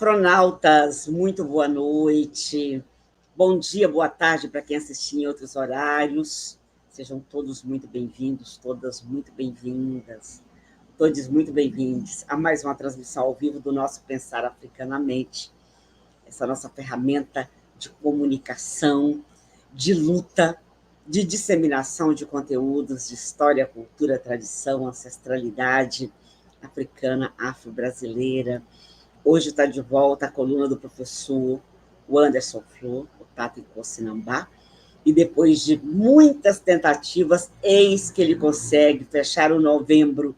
Afronautas, muito boa noite. Bom dia, boa tarde para quem assistir em outros horários. Sejam todos muito bem-vindos, todas muito bem-vindas, todos muito bem-vindos a mais uma transmissão ao vivo do nosso Pensar Africanamente, essa nossa ferramenta de comunicação, de luta, de disseminação de conteúdos de história, cultura, tradição, ancestralidade africana, afro-brasileira. Hoje está de volta a coluna do professor Anderson Flor, o Tata em Cocinambá, e depois de muitas tentativas, eis que ele consegue fechar o novembro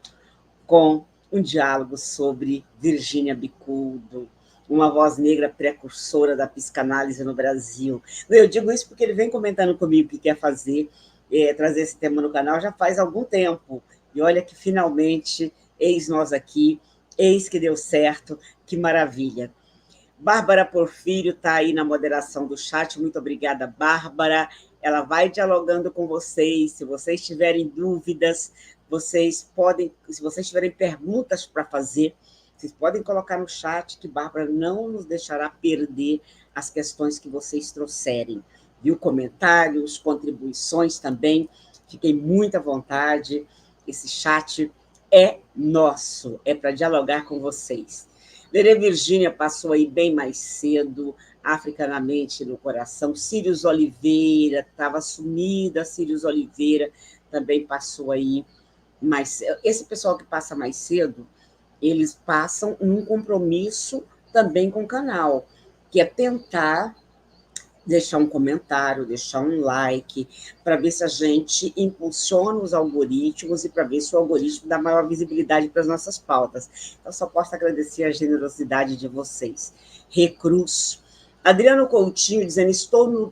com um diálogo sobre Virginia Bicudo, uma voz negra precursora da psicanálise no Brasil. Eu digo isso porque ele vem comentando comigo que quer fazer, trazer esse tema no canal já faz algum tempo, e olha que finalmente, eis nós aqui, eis que deu certo, que maravilha. Bárbara Porfírio está aí na moderação do chat, muito obrigada, Bárbara. Ela vai dialogando com vocês, se vocês tiverem dúvidas, vocês podem, se vocês tiverem perguntas para fazer, vocês podem colocar no chat, que Bárbara não nos deixará perder as questões que vocês trouxerem. Viu? Comentários, contribuições também, fiquem muito à vontade, esse chat é nosso, é para dialogar com vocês. Lerê Virgínia passou aí bem mais cedo, africanamente no coração. Sírios Oliveira, estava sumida, Sírios Oliveira também passou aí mais. Esse pessoal que passa mais cedo, eles passam num compromisso também com o canal, que é tentar deixar um comentário, deixar um like, para ver se a gente impulsiona os algoritmos e para ver se o algoritmo dá maior visibilidade para as nossas pautas. Então, só posso agradecer a generosidade de vocês. Recruz. Adriano Coutinho dizendo, estou no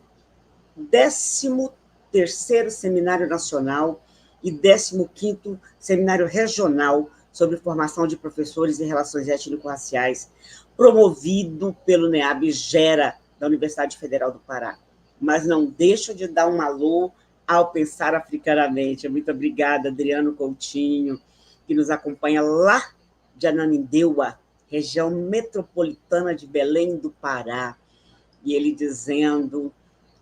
13º Seminário Nacional e 15º Seminário Regional sobre formação de professores e relações étnico-raciais, promovido pelo NEAB Gera, da Universidade Federal do Pará. Mas não deixo de dar um alô ao Pensar Africanamente. Muito obrigada, Adriano Coutinho, que nos acompanha lá de Ananindeua, região metropolitana de Belém do Pará. E ele dizendo,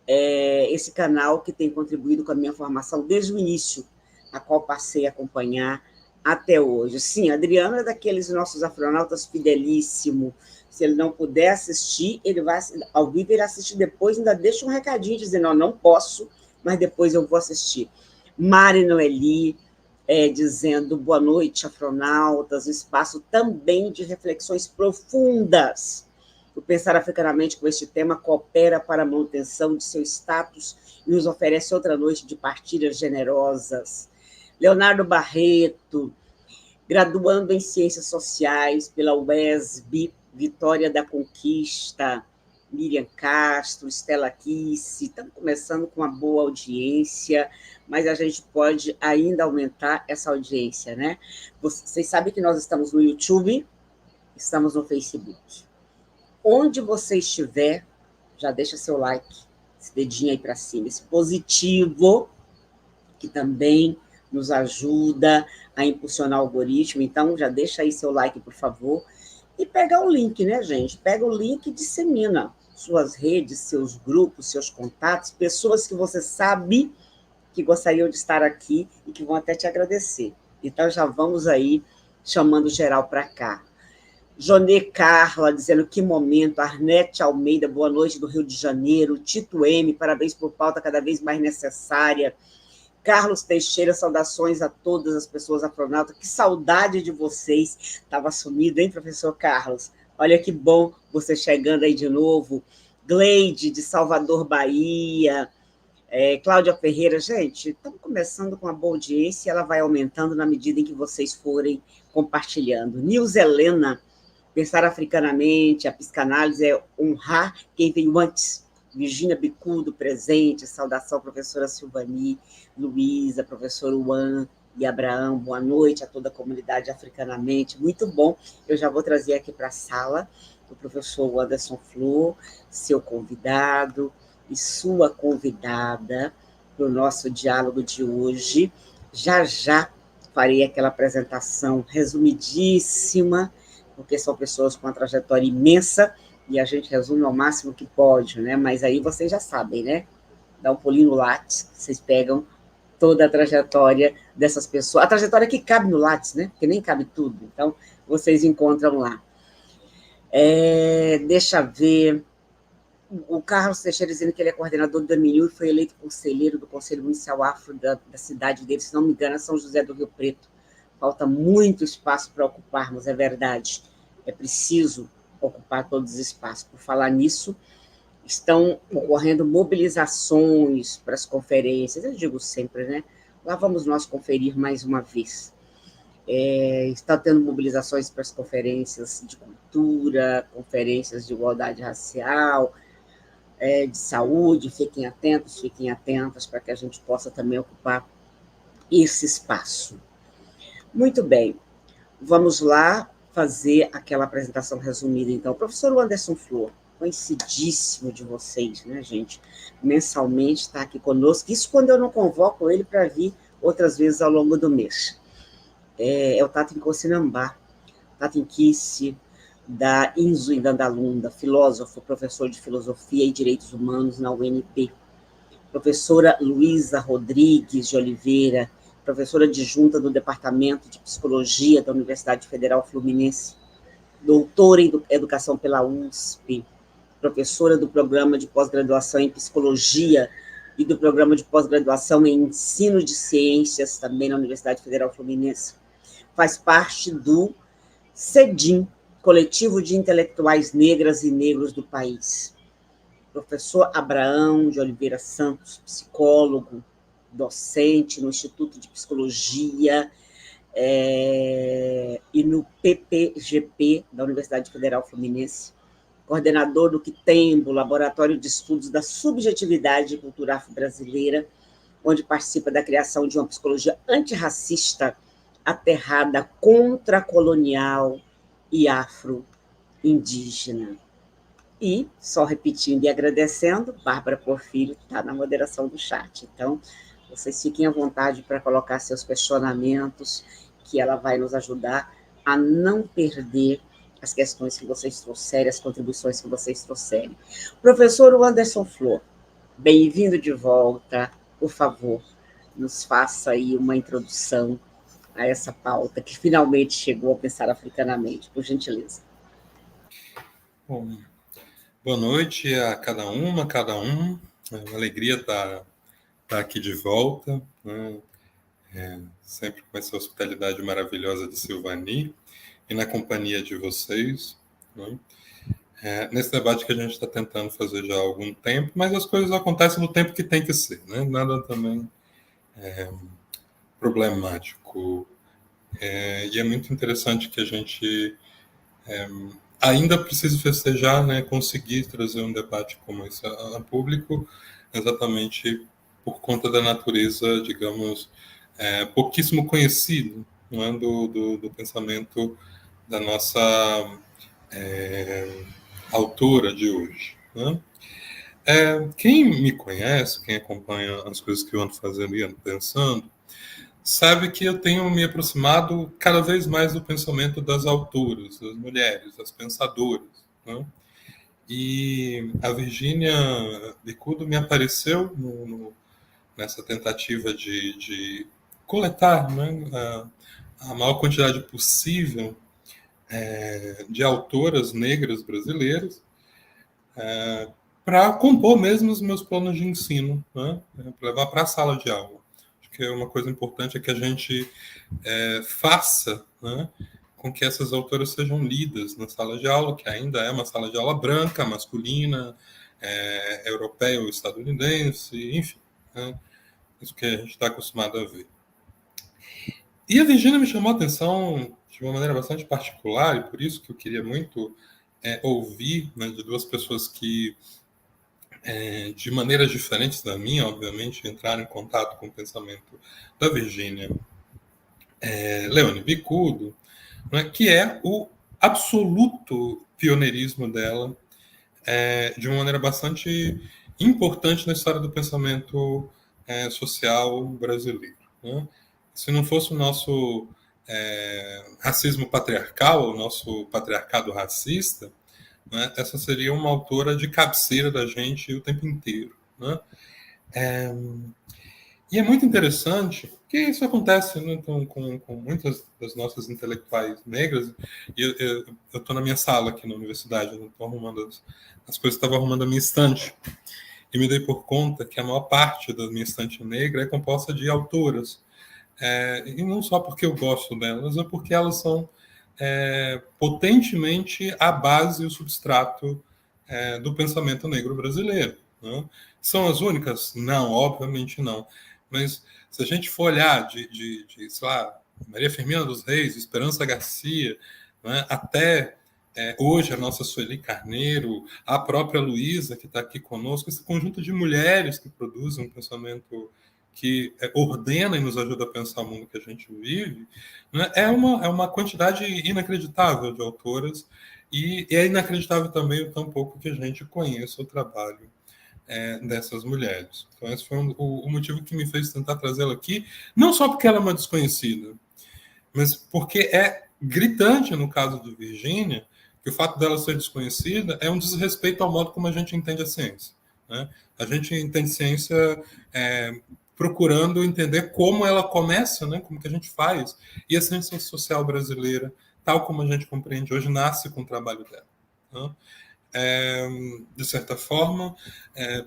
esse canal que tem contribuído com a minha formação desde o início, a qual passei a acompanhar até hoje. Sim, Adriano é daqueles nossos afronautas fidelíssimo. Se ele não puder assistir, ele vai ao vivo, ele assiste depois, ainda deixa um recadinho dizendo, não posso, mas depois eu vou assistir. Mari Noeli, dizendo, boa noite, afronautas, um espaço também de reflexões profundas. O Pensar Africanamente com este tema coopera para a manutenção de seu status e nos oferece outra noite de partilhas generosas. Leonardo Barreto, graduando em Ciências Sociais pela UESB, Vitória da Conquista, Miriam Castro, Estela Kisse, estamos começando com uma boa audiência, mas a gente pode ainda aumentar essa audiência, né? Vocês sabem que nós estamos no YouTube, estamos no Facebook. Onde você estiver, já deixa seu like, esse dedinho aí para cima, esse positivo, que também nos ajuda a impulsionar o algoritmo. Então, já deixa aí seu like, por favor. E pega o link, né, gente? Pega o link e dissemina suas redes, seus grupos, seus contatos, pessoas que você sabe que gostariam de estar aqui e que vão até te agradecer. Então, já vamos aí chamando geral para cá. Jonê Carla, dizendo que momento. Arnete Almeida, boa noite do Rio de Janeiro. Tito M, parabéns por pauta cada vez mais necessária. Carlos Teixeira, saudações a todas as pessoas afronautas. Que saudade de vocês. Estava sumido, hein, professor Carlos? Olha que bom você chegando aí de novo. Gleide, de Salvador, Bahia. Cláudia Ferreira. Gente, estamos começando com uma boa audiência e ela vai aumentando na medida em que vocês forem compartilhando. Nils Helena, Pensar Africanamente, a psicanálise é honrar quem veio antes. Virginia Bicudo, presente, saudação, professora Silvani, Luísa, professor Juan e Abraão, boa noite a toda a comunidade africanamente, muito bom. Eu já vou trazer aqui para a sala o professor Anderson Flor, seu convidado e sua convidada para o nosso diálogo de hoje. Já farei aquela apresentação resumidíssima porque são pessoas com uma trajetória imensa, e a gente resume ao máximo que pode, né? Mas aí vocês já sabem, né? Dá um pulinho no Lattes, vocês pegam toda a trajetória dessas pessoas, a trajetória que cabe no Lattes, né? Porque nem cabe tudo, então vocês encontram lá. Deixa ver. O Carlos Teixeira dizendo que ele é coordenador do AMIU e foi eleito conselheiro do Conselho Municipal Afro da cidade dele, se não me engano, é São José do Rio Preto. Falta muito espaço para ocuparmos, é verdade. É preciso ocupar todos os espaços. Por falar nisso, estão ocorrendo mobilizações para as conferências, eu digo sempre, né? Lá vamos nós conferir mais uma vez. Está tendo mobilizações para as conferências de cultura, conferências de igualdade racial, de saúde, fiquem atentas para que a gente possa também ocupar esse espaço. Muito bem, vamos lá fazer aquela apresentação resumida, então. Professor Anderson Flor, conhecidíssimo de vocês, né, gente? Mensalmente está aqui conosco, isso quando eu não convoco ele para vir outras vezes ao longo do mês. É o Tato Nkosinambá, Tato Nkice, da Inzu Indandalunda, filósofo, professor de Filosofia e Direitos Humanos na UNP. Professora Luísa Rodrigues de Oliveira, professora adjunta do Departamento de Psicologia da Universidade Federal Fluminense, doutora em Educação pela USP, professora do Programa de Pós-Graduação em Psicologia e do Programa de Pós-Graduação em Ensino de Ciências, também na Universidade Federal Fluminense. Faz parte do CEDIM, Coletivo de Intelectuais Negras e Negros do País. Professor Abraão de Oliveira Santos, psicólogo, docente no Instituto de Psicologia e no PPGP da Universidade Federal Fluminense, coordenador do QUITEMBO, Laboratório de Estudos da Subjetividade e Cultura Afro-Brasileira, onde participa da criação de uma psicologia antirracista, aterrada, contracolonial e afro-indígena. E, só repetindo e agradecendo, Bárbara Porfírio está na moderação do chat. Então, vocês fiquem à vontade para colocar seus questionamentos, que ela vai nos ajudar a não perder as questões que vocês trouxerem, as contribuições que vocês trouxerem. Professor Anderson Flor, bem-vindo de volta. Por favor, nos faça aí uma introdução a essa pauta que finalmente chegou a pensar africanamente, por gentileza. Bom, boa noite a cada uma, cada um. É uma alegria estar aqui de volta, né? Sempre com essa hospitalidade maravilhosa de Silvani e na companhia de vocês, né? Nesse debate que a gente está tentando fazer já há algum tempo, mas as coisas acontecem no tempo que tem que ser, né? Nada também problemático. E é muito interessante que a gente ainda precisa festejar, né, conseguir trazer um debate como esse a público, exatamente por conta da natureza, digamos, pouquíssimo conhecido, não é, do pensamento da nossa autora de hoje, né? Quem me conhece, quem acompanha as coisas que eu ando fazendo e ando pensando, sabe que eu tenho me aproximado cada vez mais do pensamento das autoras, das mulheres, das pensadoras, né? E a Virginia Bicudo me apareceu nessa tentativa de coletar, né, a maior quantidade possível de autoras negras brasileiras para compor mesmo os meus planos de ensino, né, para levar para a sala de aula. Acho que uma coisa importante é que a gente faça, né, com que essas autoras sejam lidas na sala de aula, que ainda é uma sala de aula branca, masculina, europeia ou estadunidense, enfim, né, isso que a gente está acostumado a ver. E a Virginia me chamou a atenção de uma maneira bastante particular, e por isso que eu queria muito ouvir, né, de duas pessoas que, de maneiras diferentes da minha, obviamente, entraram em contato com o pensamento da Virginia Leone Bicudo, né, que é o absoluto pioneirismo dela, de uma maneira bastante importante na história do pensamento social brasileiro, né? Se não fosse o nosso racismo patriarcal, o nosso patriarcado racista, né, essa seria uma autora de cabeceira da gente o tempo inteiro. Né? E é muito interessante que isso acontece, né, com muitas das nossas intelectuais negras. E eu estou na minha sala aqui na universidade, não estou arrumando as coisas, estava arrumando a minha estante. E me dei por conta que a maior parte da minha estante negra é composta de autoras. E não só porque eu gosto delas, é porque elas são potentemente a base e o substrato do pensamento negro brasileiro. Né? São as únicas? Não, obviamente não. Mas se a gente for olhar de sei lá, Maria Firmina dos Reis, Esperança Garcia, né, até hoje a nossa Sueli Carneiro, a própria Luísa, que está aqui conosco, esse conjunto de mulheres que produzem um pensamento que ordena e nos ajuda a pensar o mundo que a gente vive, né, é uma quantidade inacreditável de autoras, e é inacreditável também o tão pouco que a gente conheça o trabalho dessas mulheres. Então, esse foi o motivo que me fez tentar trazê-la aqui, não só porque ela é uma desconhecida, mas porque é gritante, no caso do Virgínia, que o fato dela ser desconhecida é um desrespeito ao modo como a gente entende a ciência. Né? A gente entende ciência procurando entender como ela começa, né? Como que a gente faz. E a ciência social brasileira, tal como a gente compreende hoje, nasce com o trabalho dela. Né? De certa forma,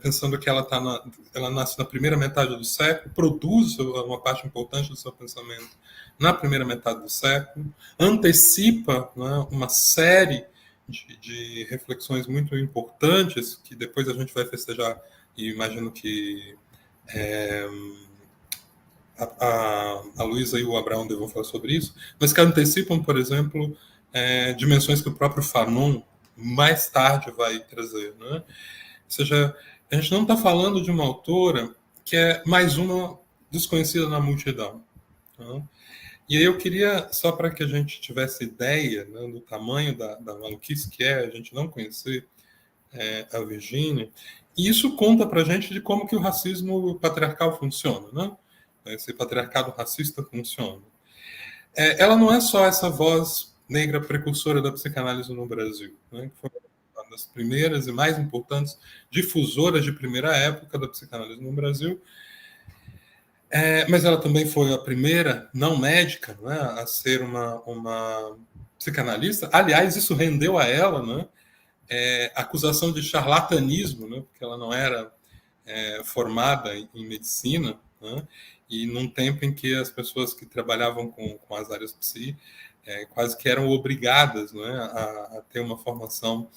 pensando que ela nasce na primeira metade do século, produz uma parte importante do seu pensamento na primeira metade do século, antecipa, né, uma série de reflexões muito importantes que depois a gente vai festejar, e imagino que a Luísa e o Abraão devam falar sobre isso, mas que antecipam, por exemplo, dimensões que o próprio Fanon mais tarde vai trazer. Né? Ou seja, a gente não está falando de uma autora que é mais uma desconhecida na multidão. Né? E aí eu queria, só para que a gente tivesse ideia, né, do tamanho da maluquice que é a gente não conhecer a Virgínia, e isso conta para a gente de como que o racismo patriarcal funciona, né? Esse patriarcado racista funciona. Ela não é só essa voz negra precursora da psicanálise no Brasil, né? Que foi uma das primeiras e mais importantes difusoras de primeira época da psicanálise no Brasil, mas ela também foi a primeira não médica, né, a ser uma psicanalista. Aliás, isso rendeu a ela, né, acusação de charlatanismo, né, porque ela não era formada em medicina, né, e num tempo em que as pessoas que trabalhavam com as áreas psi quase que eram obrigadas, né, a ter uma formação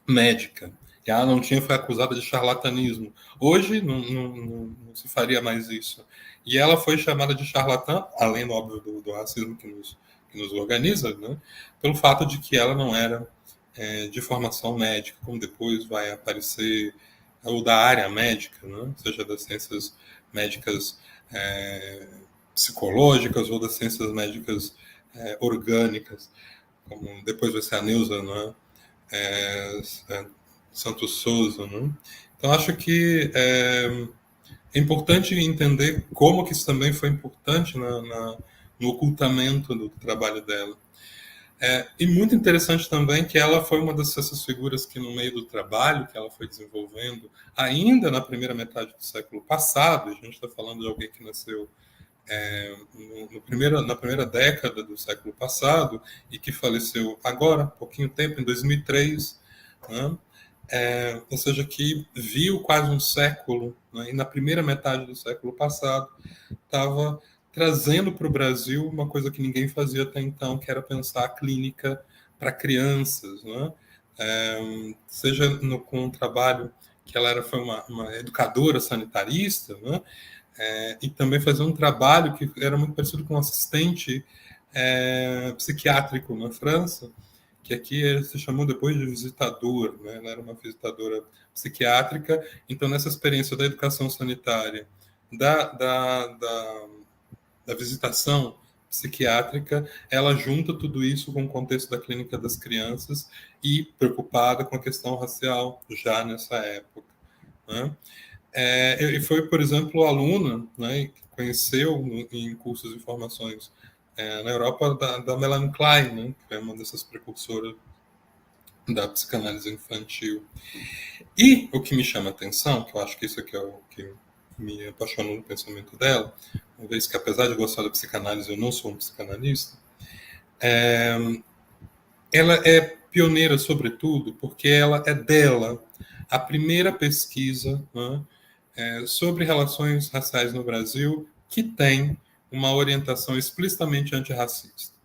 médica. E ela não tinha, foi acusada de charlatanismo. Hoje não se faria mais isso. E ela foi chamada de charlatã, além, óbvio, do racismo que nos organiza, né, pelo fato de que ela não era de formação médica, como depois vai aparecer, ou da área médica, né, seja das ciências médicas psicológicas ou das ciências médicas orgânicas, como depois vai ser a Neuza, né, Santos Souza. Né? Então, acho que é importante entender como que isso também foi importante no ocultamento do trabalho dela. E muito interessante também que ela foi uma dessas figuras que, no meio do trabalho que ela foi desenvolvendo, ainda na primeira metade do século passado, a gente está falando de alguém que nasceu na primeira década do século passado e que faleceu agora, pouquinho tempo, em 2003, né? Ou seja, que viu quase um século, né? E na primeira metade do século passado estava trazendo para o Brasil uma coisa que ninguém fazia até então, que era pensar a clínica para crianças, né? Seja com um trabalho que ela foi uma educadora sanitarista, né? E também fazer um trabalho que era muito parecido com um assistente psiquiátrico na França, que aqui se chamou depois de visitador, né? Ela era uma visitadora psiquiátrica. Então, nessa experiência da educação sanitária, da visitação psiquiátrica, ela junta tudo isso com o contexto da clínica das crianças e preocupada com a questão racial já nessa época. Né? E foi, por exemplo, aluna, né, que conheceu em cursos e formações na Europa, da Melanie Klein, né, que é uma dessas precursoras da psicanálise infantil. E o que me chama a atenção, que eu acho que isso aqui é o que me apaixonou no pensamento dela, uma vez que, apesar de gostar da psicanálise, eu não sou um psicanalista, ela é pioneira, sobretudo, porque ela é dela a primeira pesquisa, né, sobre relações raciais no Brasil que tem uma orientação explicitamente antirracista.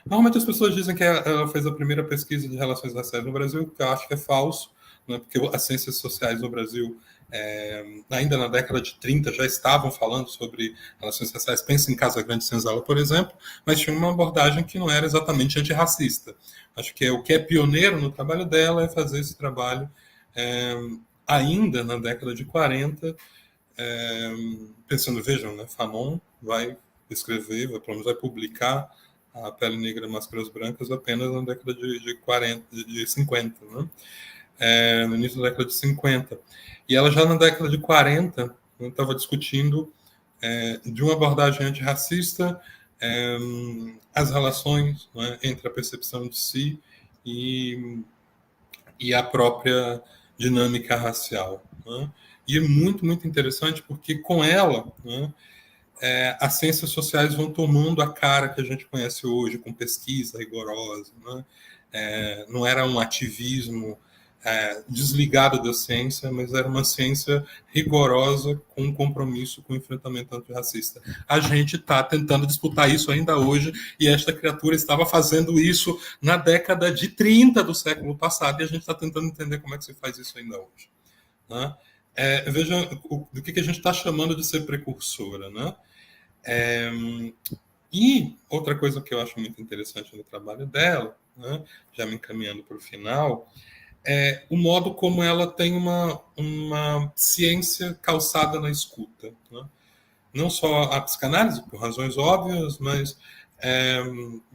Normalmente as pessoas dizem que ela fez a primeira pesquisa de relações raciais no Brasil, que eu acho que é falso, né, porque as ciências sociais no Brasil, ainda na década de 30, já estavam falando sobre relações raciais. Pensa em Casa Grande Senzala, por exemplo, mas tinha uma abordagem que não era exatamente antirracista. Acho que o que é pioneiro no trabalho dela é fazer esse trabalho ainda na década de 40, pensando, vejam, né, Fanon vai escrever, pelo menos vai publicar A Pele Negra e Máscaras Brancas apenas na década de 40, de 50, né? No início da década de 50. E ela já na década de 40 estava discutindo de uma abordagem antirracista as relações, né, entre a percepção de si e a própria dinâmica racial, né? E é muito, muito interessante porque com ela, né, as ciências sociais vão tomando a cara que a gente conhece hoje, com pesquisa rigorosa, né? Não era um ativismo desligado da ciência, mas era uma ciência rigorosa com um compromisso com o enfrentamento antirracista. A gente está tentando disputar isso ainda hoje, e esta criatura estava fazendo isso na década de 30 do século passado, e a gente está tentando entender como é que se faz isso ainda hoje, né? Veja do que a gente está chamando de ser precursora, né? E outra coisa que eu acho muito interessante no trabalho dela, né, já me encaminhando para o final, é o modo como ela tem uma ciência calçada na escuta, né? Não só a psicanálise, por razões óbvias, mas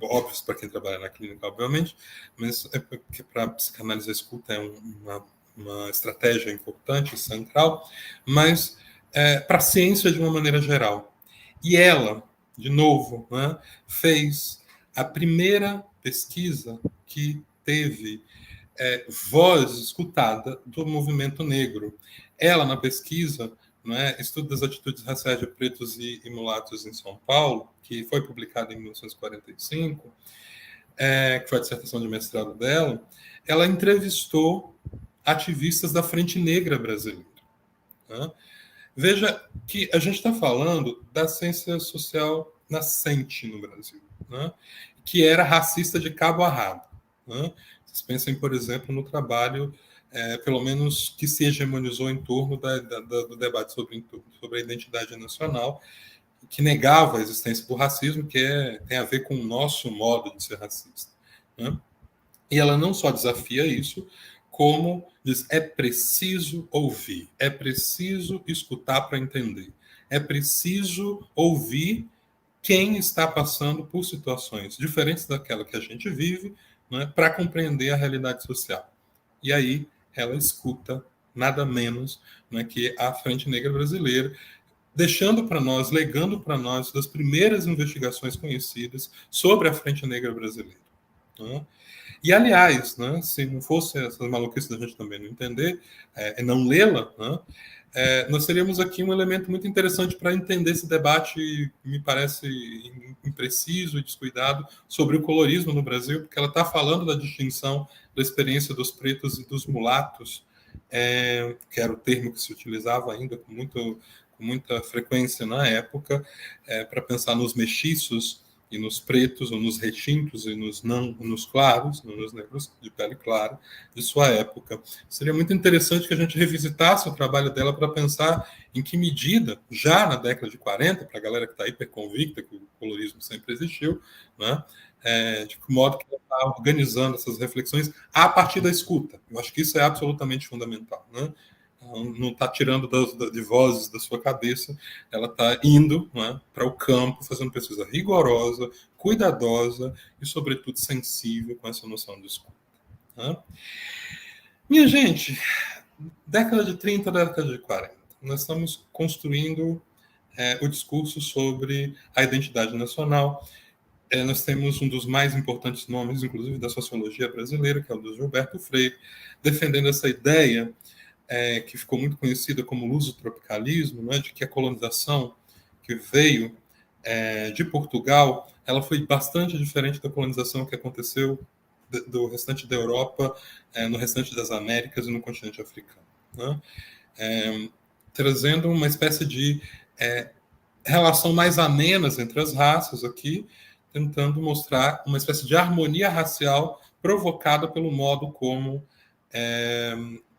óbvias para quem trabalha na clínica, obviamente, mas porque para a psicanálise a escuta é uma estratégia importante, central, mas para a ciência de uma maneira geral. E ela, de novo, né, fez a primeira pesquisa que teve voz escutada do movimento negro. Ela, na pesquisa, né, Estudo das Atitudes Raciais de Pretos e Mulatos em São Paulo, que foi publicada em 1945, que foi a dissertação de mestrado dela, ela entrevistou ativistas da Frente Negra Brasileira, né? Veja que a gente está falando da ciência social nascente no Brasil, né, que era racista de cabo a rabo, né? Vocês pensem, por exemplo, no trabalho, pelo menos que se hegemonizou em torno do debate sobre a identidade nacional, que negava a existência do racismo, que tem a ver com o nosso modo de ser racista, né? E ela não só desafia isso, como diz, é preciso ouvir, é preciso escutar para entender, é preciso ouvir quem está passando por situações diferentes daquela que a gente vive, né, para compreender a realidade social. E aí ela escuta nada menos, né, que a Frente Negra Brasileira, deixando para nós, legando para nós das primeiras investigações conhecidas sobre a Frente Negra Brasileira, né? E, aliás, né, se não fosse essas maluquices da gente também não entender, não lê-la, né, nós teríamos aqui um elemento muito interessante para entender esse debate, me parece impreciso e descuidado, sobre o colorismo no Brasil, porque ela está falando da distinção da experiência dos pretos e dos mulatos, que era o termo que se utilizava ainda com muita frequência na época, para pensar nos mestiços e nos pretos, ou nos retintos, e nos claros, nos negros de pele clara de sua época. Seria muito interessante que a gente revisitasse o trabalho dela para pensar em que medida, já na década de 40, para a galera que está hiperconvicta que o colorismo sempre existiu, né, de que modo que ela está organizando essas reflexões a partir da escuta. Eu acho que isso é absolutamente fundamental, né? Não está tirando de vozes da sua cabeça, ela está indo, né, para o campo, fazendo pesquisa rigorosa, cuidadosa e, sobretudo, sensível com essa noção de escuta, né? Minha gente, década de 30, década de 40, nós estamos construindo o discurso sobre a identidade nacional. nós temos um dos mais importantes nomes, inclusive, da sociologia brasileira, que é o do Gilberto Freire, defendendo essa ideia que ficou muito conhecida como lusotropicalismo, né, de que a colonização que veio de Portugal, ela foi bastante diferente da colonização que aconteceu do restante da Europa, no restante das Américas e no continente africano, né? Trazendo uma espécie de relação mais amenas entre as raças aqui, tentando mostrar uma espécie de harmonia racial provocada pelo modo como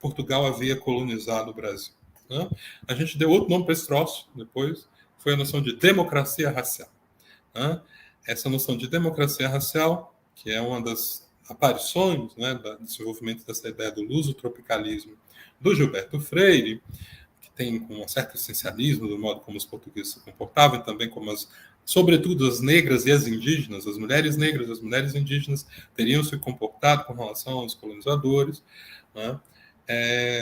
Portugal havia colonizado o Brasil, né? A gente deu outro nome para esse troço depois, foi a noção de democracia racial, né? Essa noção de democracia racial, que é uma das aparições, né, do desenvolvimento dessa ideia do lusotropicalismo do Gilberto Freire, que tem um certo essencialismo do modo como os portugueses se comportavam, e também como sobretudo as negras e as indígenas, as mulheres negras e as mulheres indígenas teriam se comportado com relação aos colonizadores, né?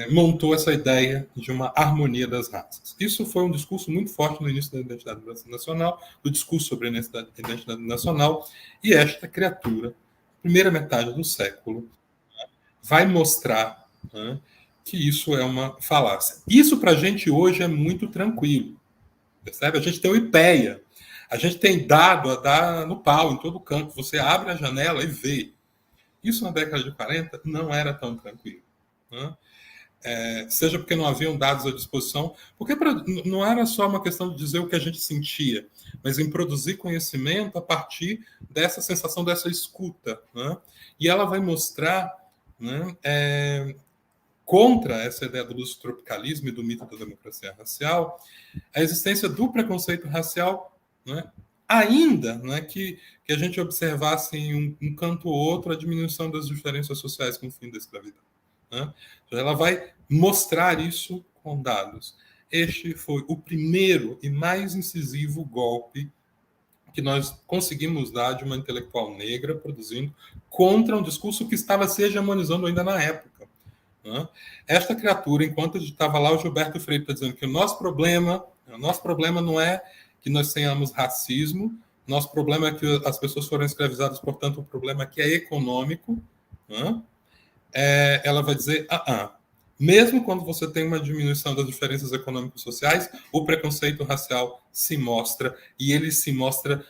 Montou essa ideia de uma harmonia das raças. Isso foi um discurso muito forte no início da identidade nacional, do discurso sobre a identidade nacional, e esta criatura, primeira metade do século, vai mostrar, né, que isso é uma falácia. Isso para a gente hoje é muito tranquilo, percebe? A gente tem o IPEA, a gente tem dado a dar no pau, em todo canto, você abre a janela e vê. Isso na década de 40 não era tão tranquilo, né? Seja porque não haviam dados à disposição, porque não era só uma questão de dizer o que a gente sentia, mas em produzir conhecimento a partir dessa sensação, dessa escuta, né? E ela vai mostrar, né, contra essa ideia do lusotropicalismo e do mito da democracia racial, a existência do preconceito racial, né? Ainda, né, que a gente observasse em um canto ou outro a diminuição das diferenças sociais com o fim da escravidão, né? Ela vai mostrar isso com dados. Este foi o primeiro e mais incisivo golpe que nós conseguimos dar de uma intelectual negra produzindo contra um discurso que estava se hegemonizando ainda na época, né? Esta criatura, enquanto estava lá, o Gilberto Freire está dizendo que o nosso problema não é que nós tenhamos racismo, nosso problema é que as pessoas foram escravizadas, portanto, o problema aqui é econômico, né? Ela vai dizer, mesmo quando você tem uma diminuição das diferenças econômicas e sociais, o preconceito racial se mostra, e ele se mostra,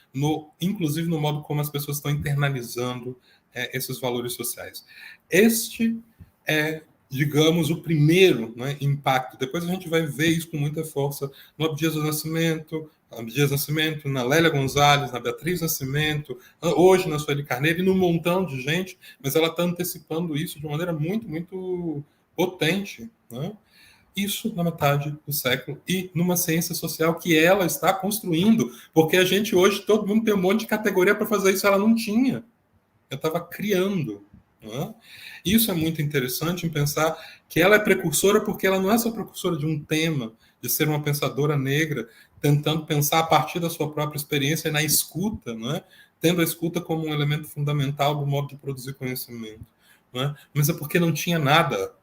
inclusive, no modo como as pessoas estão internalizando esses valores sociais. Este é, digamos, o primeiro, né, impacto. Depois a gente vai ver isso com muita força no Abdias Nascimento, na Lélia Gonzalez, na Beatriz Nascimento, hoje na Sueli Carneiro e num montão de gente, mas ela está antecipando isso de uma maneira muito, muito potente, né? Isso na metade do século, e numa ciência social que ela está construindo, porque a gente hoje, todo mundo tem um monte de categoria para fazer isso, ela não tinha. Eu estava criando, né? Isso é muito interessante em pensar que ela é precursora, porque ela não é só precursora de um tema, de ser uma pensadora negra, tentando pensar a partir da sua própria experiência na escuta, né? Tendo a escuta como um elemento fundamental do modo de produzir conhecimento, né? Mas é porque não tinha nada,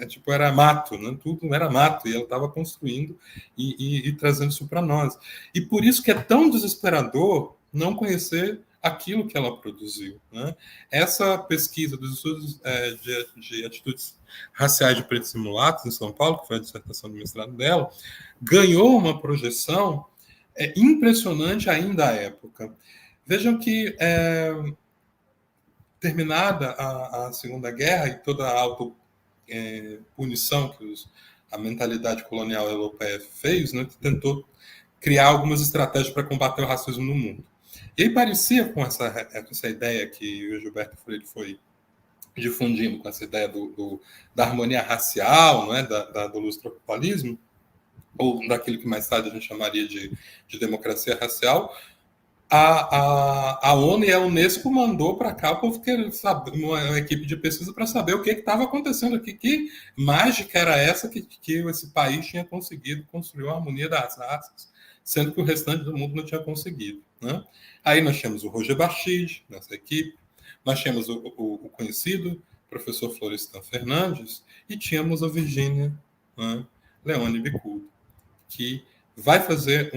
tipo, era mato, né? Tudo era mato, e ela estava construindo e trazendo isso para nós. E por isso que é tão desesperador não conhecer aquilo que ela produziu, né? Essa pesquisa dos estudos de atitudes raciais de pretos e mulatos em São Paulo, que foi a dissertação do mestrado dela, ganhou uma projeção impressionante ainda à época. Vejam que, terminada a Segunda Guerra e toda a autopunição que a mentalidade colonial europeia fez, né, tentou criar algumas estratégias para combater o racismo no mundo. E aí parecia com essa ideia que o Gilberto Freire foi difundindo, com essa ideia da harmonia racial, né, do lusotropicalismo, ou daquilo que mais tarde a gente chamaria de democracia racial, a ONU e a Unesco mandou para cá o povo querer saber, uma equipe de pesquisa para saber o que estava acontecendo aqui, que mágica era essa que esse país tinha conseguido construir uma harmonia das raças, sendo que o restante do mundo não tinha conseguido, né? Aí nós tínhamos o Roger Bachid nessa equipe, nós tínhamos o conhecido professor Florestan Fernandes e tínhamos a Virgínia, né, Leone Bicudo, que vai fazer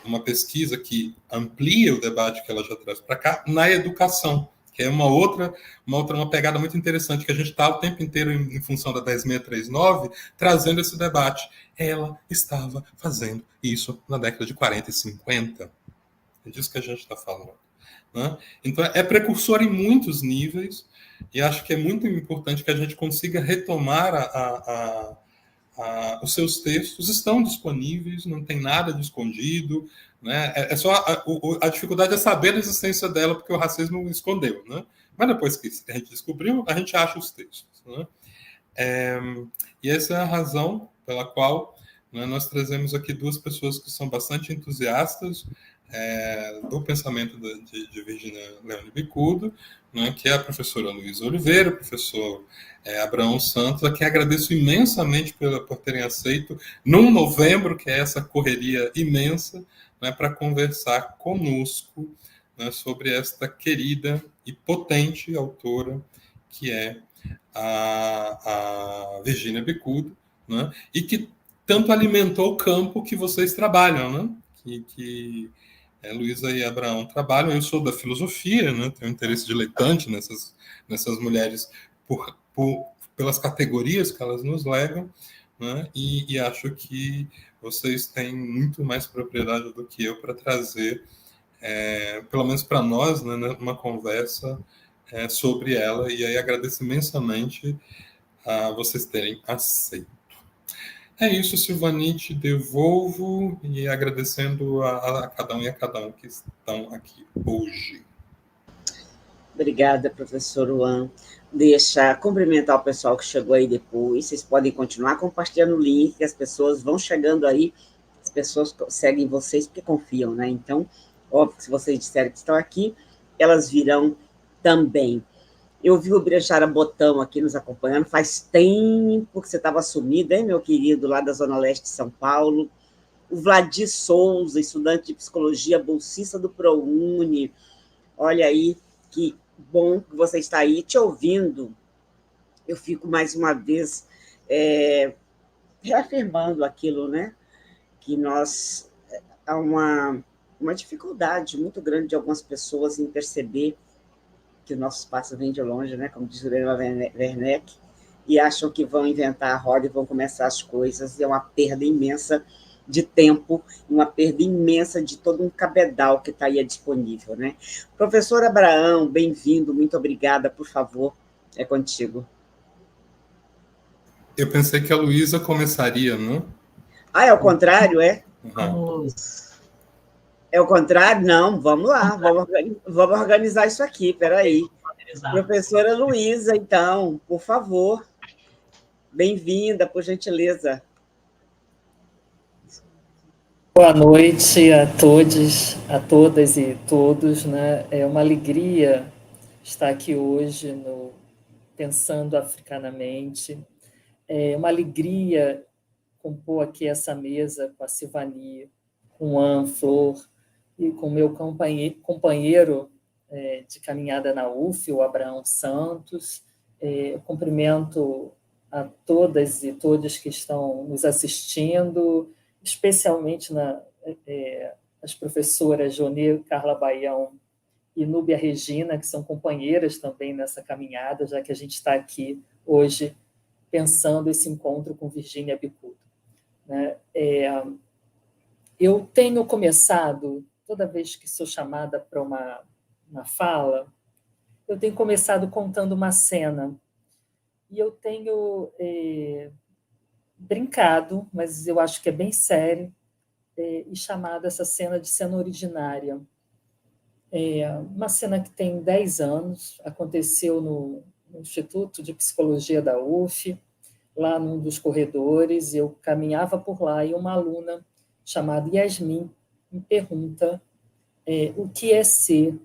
uma pesquisa que amplia o debate que ela já traz para cá na educação, que é uma pegada muito interessante, que a gente está o tempo inteiro, em função da 10639, trazendo esse debate. Ela estava fazendo isso na década de 40 e 50. É disso que a gente está falando. Né? Então, é precursor em muitos níveis, e acho que é muito importante que a gente consiga retomar os seus textos. Estão disponíveis, não tem nada de escondido, né? É só a dificuldade é saber a existência dela, porque o racismo escondeu, né? Mas depois que a gente descobriu, a gente acha os textos, né? E essa é a razão pela qual, né, nós trazemos aqui duas pessoas que são bastante entusiastas do pensamento de Virginia Leone Bicudo, né, que é a professora Luísa Oliveira, o professor Abraão Santos, a quem agradeço imensamente por terem aceito, num novembro, que é essa correria imensa, né, para conversar conosco, né, sobre esta querida e potente autora que é a Virginia Bicudo, né, e que tanto alimentou o campo que vocês trabalham, né, que Luísa e Abraão trabalham. Eu sou da filosofia, né, tenho interesse diletante nessas mulheres pelas categorias que elas nos legam, né, e acho que vocês têm muito mais propriedade do que eu para trazer, pelo menos para nós, né, uma conversa sobre ela, e aí agradeço imensamente a vocês terem aceito. É isso, Silvani, te devolvo, e agradecendo a cada um e a cada um que estão aqui hoje. Obrigada, professor Juan. Deixa cumprimentar o pessoal que chegou aí depois. Vocês podem continuar compartilhando o link, que as pessoas vão chegando aí, as pessoas seguem vocês porque confiam, né? Então, óbvio que se vocês disserem que estão aqui, elas virão também. Eu vi o Birajara Botão aqui nos acompanhando, faz tempo que você estava sumido, hein, meu querido, lá da Zona Leste de São Paulo. O Vladir Souza, estudante de psicologia, bolsista do ProUni. Olha aí, que bom que você está aí te ouvindo. Eu fico mais uma vez reafirmando aquilo, né? Que há uma dificuldade muito grande de algumas pessoas em perceber que o nosso espaço vem de longe, né? Como diz o Lema Werneck, e acham que vão inventar a roda e vão começar as coisas, e é uma perda imensa de tempo, uma perda imensa de todo um cabedal que está aí disponível, né? Professor Abraão, bem-vindo, muito obrigada, por favor, é contigo. Eu pensei que a Luísa começaria, não? É o contrário, é? Uhum. É o contrário? Não, vamos lá, vamos organizar isso aqui, peraí. Professora Luísa, então, por favor, bem-vinda, por gentileza. Boa noite a todos, a todas e todos, né? É uma alegria estar aqui hoje no Pensando Africanamente. É uma alegria compor aqui essa mesa com a Silvani, com a Flor e com o meu companheiro de caminhada na UF, o Abraão Santos. Cumprimento a todas e todos que estão nos assistindo, especialmente as professoras Jonê Carla Baião e Núbia Regina, que são companheiras também nessa caminhada, já que a gente está aqui hoje pensando esse encontro com Virginia Bicudo. Né? Eu tenho começado, toda vez que sou chamada para uma fala, eu tenho começado contando uma cena. E eu tenho brincado, mas eu acho que é bem sério, e chamado essa cena de cena originária. Uma cena que tem 10 anos, aconteceu no Instituto de Psicologia da UF, lá num dos corredores, eu caminhava por lá e uma aluna chamada Yasmin me pergunta o que é ser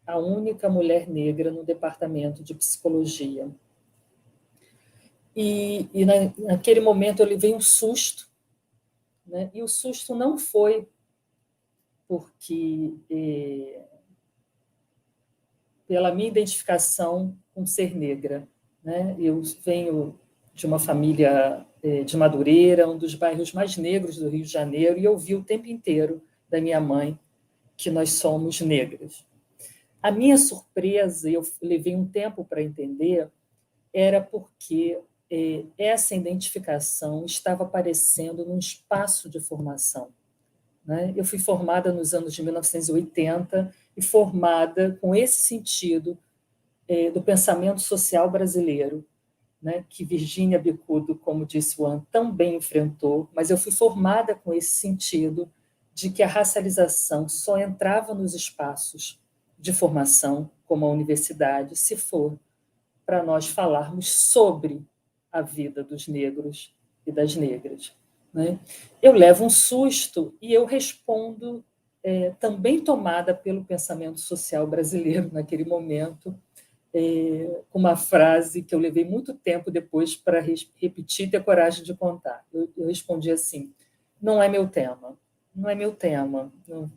a única mulher negra no departamento de psicologia. E naquele momento eu levei um susto, né? E o susto não foi porque pela minha identificação com ser negra, né? Eu venho de uma família de Madureira, um dos bairros mais negros do Rio de Janeiro, e eu vi o tempo inteiro da minha mãe que nós somos negras. A minha surpresa, eu levei um tempo para entender, era porque essa identificação estava aparecendo num espaço de formação, né? Eu fui formada nos anos de 1980 e formada com esse sentido do pensamento social brasileiro, né, que Virginia Bicudo, como disse o An, também enfrentou, mas eu fui formada com esse sentido de que a racialização só entrava nos espaços de formação, como a universidade, se for para nós falarmos sobre a vida dos negros e das negras, né? Eu levo um susto e eu respondo, também tomada pelo pensamento social brasileiro naquele momento, com uma frase que eu levei muito tempo depois para repetir e ter coragem de contar. Eu respondi assim: não é meu tema, não é meu tema. Não.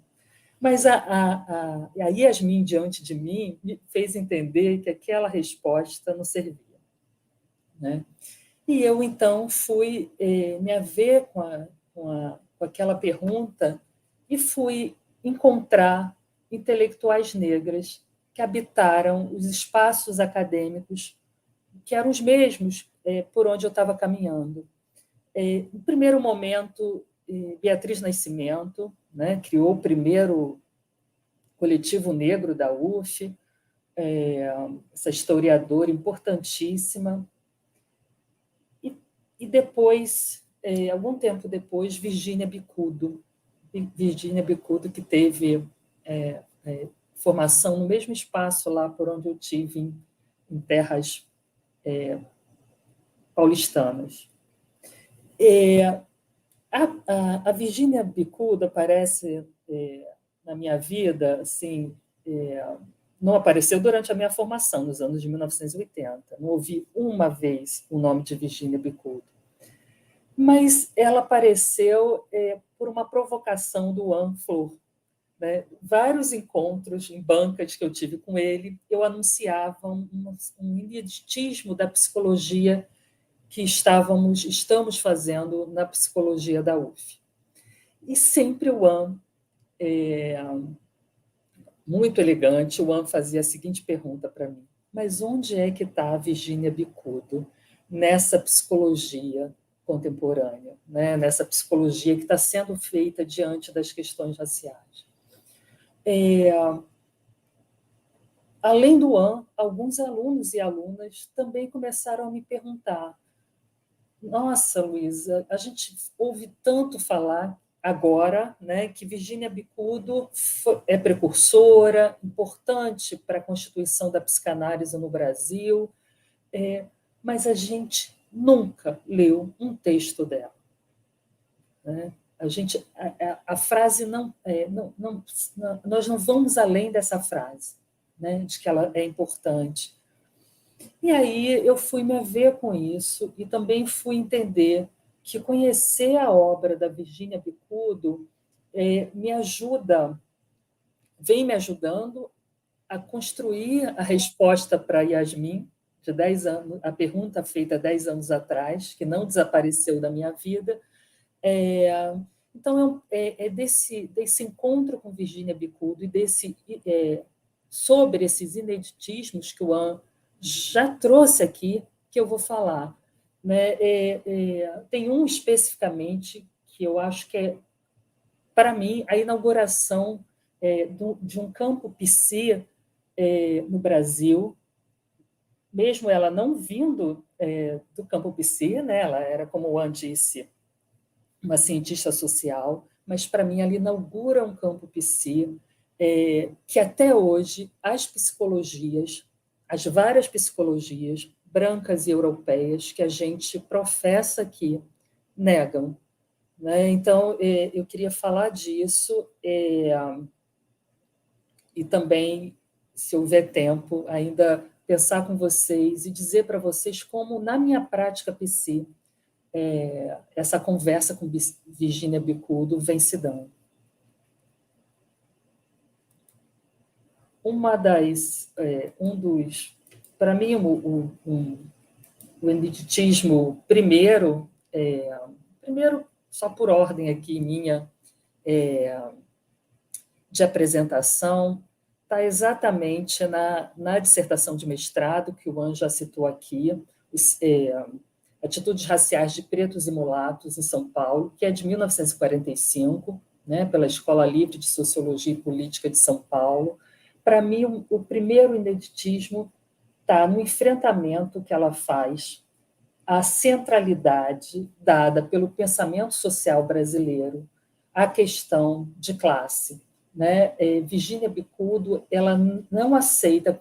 Mas a Yasmin, diante de mim, me fez entender que aquela resposta não servia, né? E eu, então, fui me haver com aquela pergunta e fui encontrar intelectuais negras que habitaram os espaços acadêmicos, que eram os mesmos por onde eu estava caminhando. No primeiro momento, Beatriz Nascimento, né, criou o primeiro coletivo negro da UF, essa historiadora importantíssima. E depois, algum tempo depois, Virginia Bicudo, que teve formação no mesmo espaço lá por onde eu tive, em terras paulistanas. A Virginia Bicudo aparece na minha vida, assim, não apareceu durante a minha formação, nos anos de 1980. Não ouvi uma vez o nome de Virginia Bicudo. Mas ela apareceu por uma provocação do An Flor, né? Vários encontros em bancas que eu tive com ele, eu anunciava um ineditismo da psicologia que estamos fazendo na psicologia da UF. E sempre o An, muito elegante, o An fazia a seguinte pergunta para mim: mas onde é que está a Virginia Bicudo nessa psicologia contemporânea, né? Nessa psicologia que está sendo feita diante das questões raciais? Além do An, alguns alunos e alunas também começaram a me perguntar: nossa, Luísa, a gente ouve tanto falar agora, né, que Virginia Bicudo é precursora, importante para a constituição da psicanálise no Brasil, mas a gente nunca leu um texto dela, né? A frase nós não vamos além dessa frase, né, de que ela é importante. E aí eu fui me ver com isso e também fui entender que conhecer a obra da Virginia Bicudo vem me ajudando a construir a resposta para Yasmin, de 10 anos, a pergunta feita 10 anos atrás, que não desapareceu da minha vida. Então, desse encontro com Virginia Bicudo e sobre esses ineditismos que o An já trouxe aqui, que eu vou falar, né? Tem um especificamente que eu acho que é, para mim, a inauguração de um campo psi no Brasil, mesmo ela não vindo do campo psi, né? Ela era, como o An disse, uma cientista social, mas para mim ela inaugura um campo psi que até hoje as várias psicologias brancas e europeias que a gente professa aqui negam, né? Então, eu queria falar disso e também, se houver tempo, ainda pensar com vocês e dizer para vocês como, na minha prática psi, essa conversa com Virginia Bicudo vem se dando. Para mim, o ineditismo primeiro, só por ordem aqui minha, de apresentação está exatamente na dissertação de mestrado, que o An já citou aqui, Atitudes Raciais de Pretos e Mulatos em São Paulo, que é de 1945, né, pela Escola Livre de Sociologia e Política de São Paulo. Para mim, o primeiro ineditismo está no enfrentamento que ela faz à centralidade dada pelo pensamento social brasileiro à questão de classe. Né? Virginia Bicudo, ela não aceita,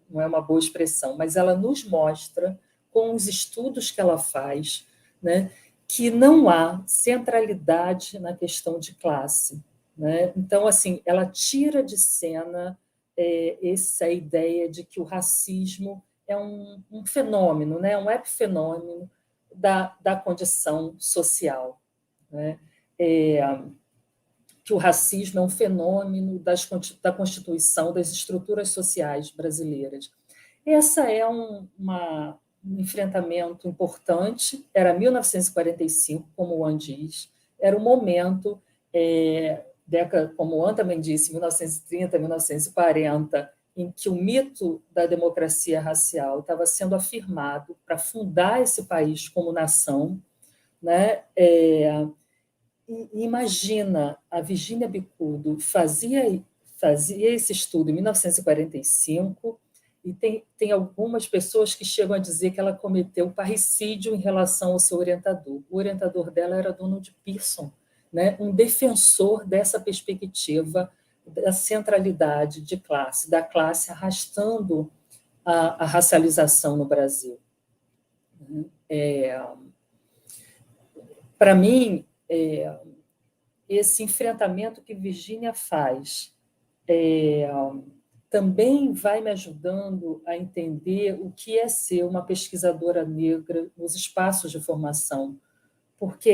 não é uma boa expressão, mas ela nos mostra, com os estudos que ela faz, né, que não há centralidade na questão de classe. Né? Então, assim, ela tira de cena essa ideia de que o racismo é um fenômeno, né? Um epifenômeno da condição social. Né? Que o racismo é um fenômeno da Constituição, das estruturas sociais brasileiras. Essa é um enfrentamento importante, era 1945, como o An diz, era um momento, como o An também disse, 1930, 1940, em que o mito da democracia racial estava sendo afirmado para fundar esse país como nação. Né? Imagina, a Virginia Bicudo fazia esse estudo em 1945, e tem algumas pessoas que chegam a dizer que ela cometeu parricídio em relação ao seu orientador. O orientador dela era Donald Pearson, né? Um defensor dessa perspectiva da centralidade de classe, da classe arrastando a racialização no Brasil. Para mim, esse enfrentamento que Virginia faz também vai me ajudando a entender o que é ser uma pesquisadora negra nos espaços de formação, porque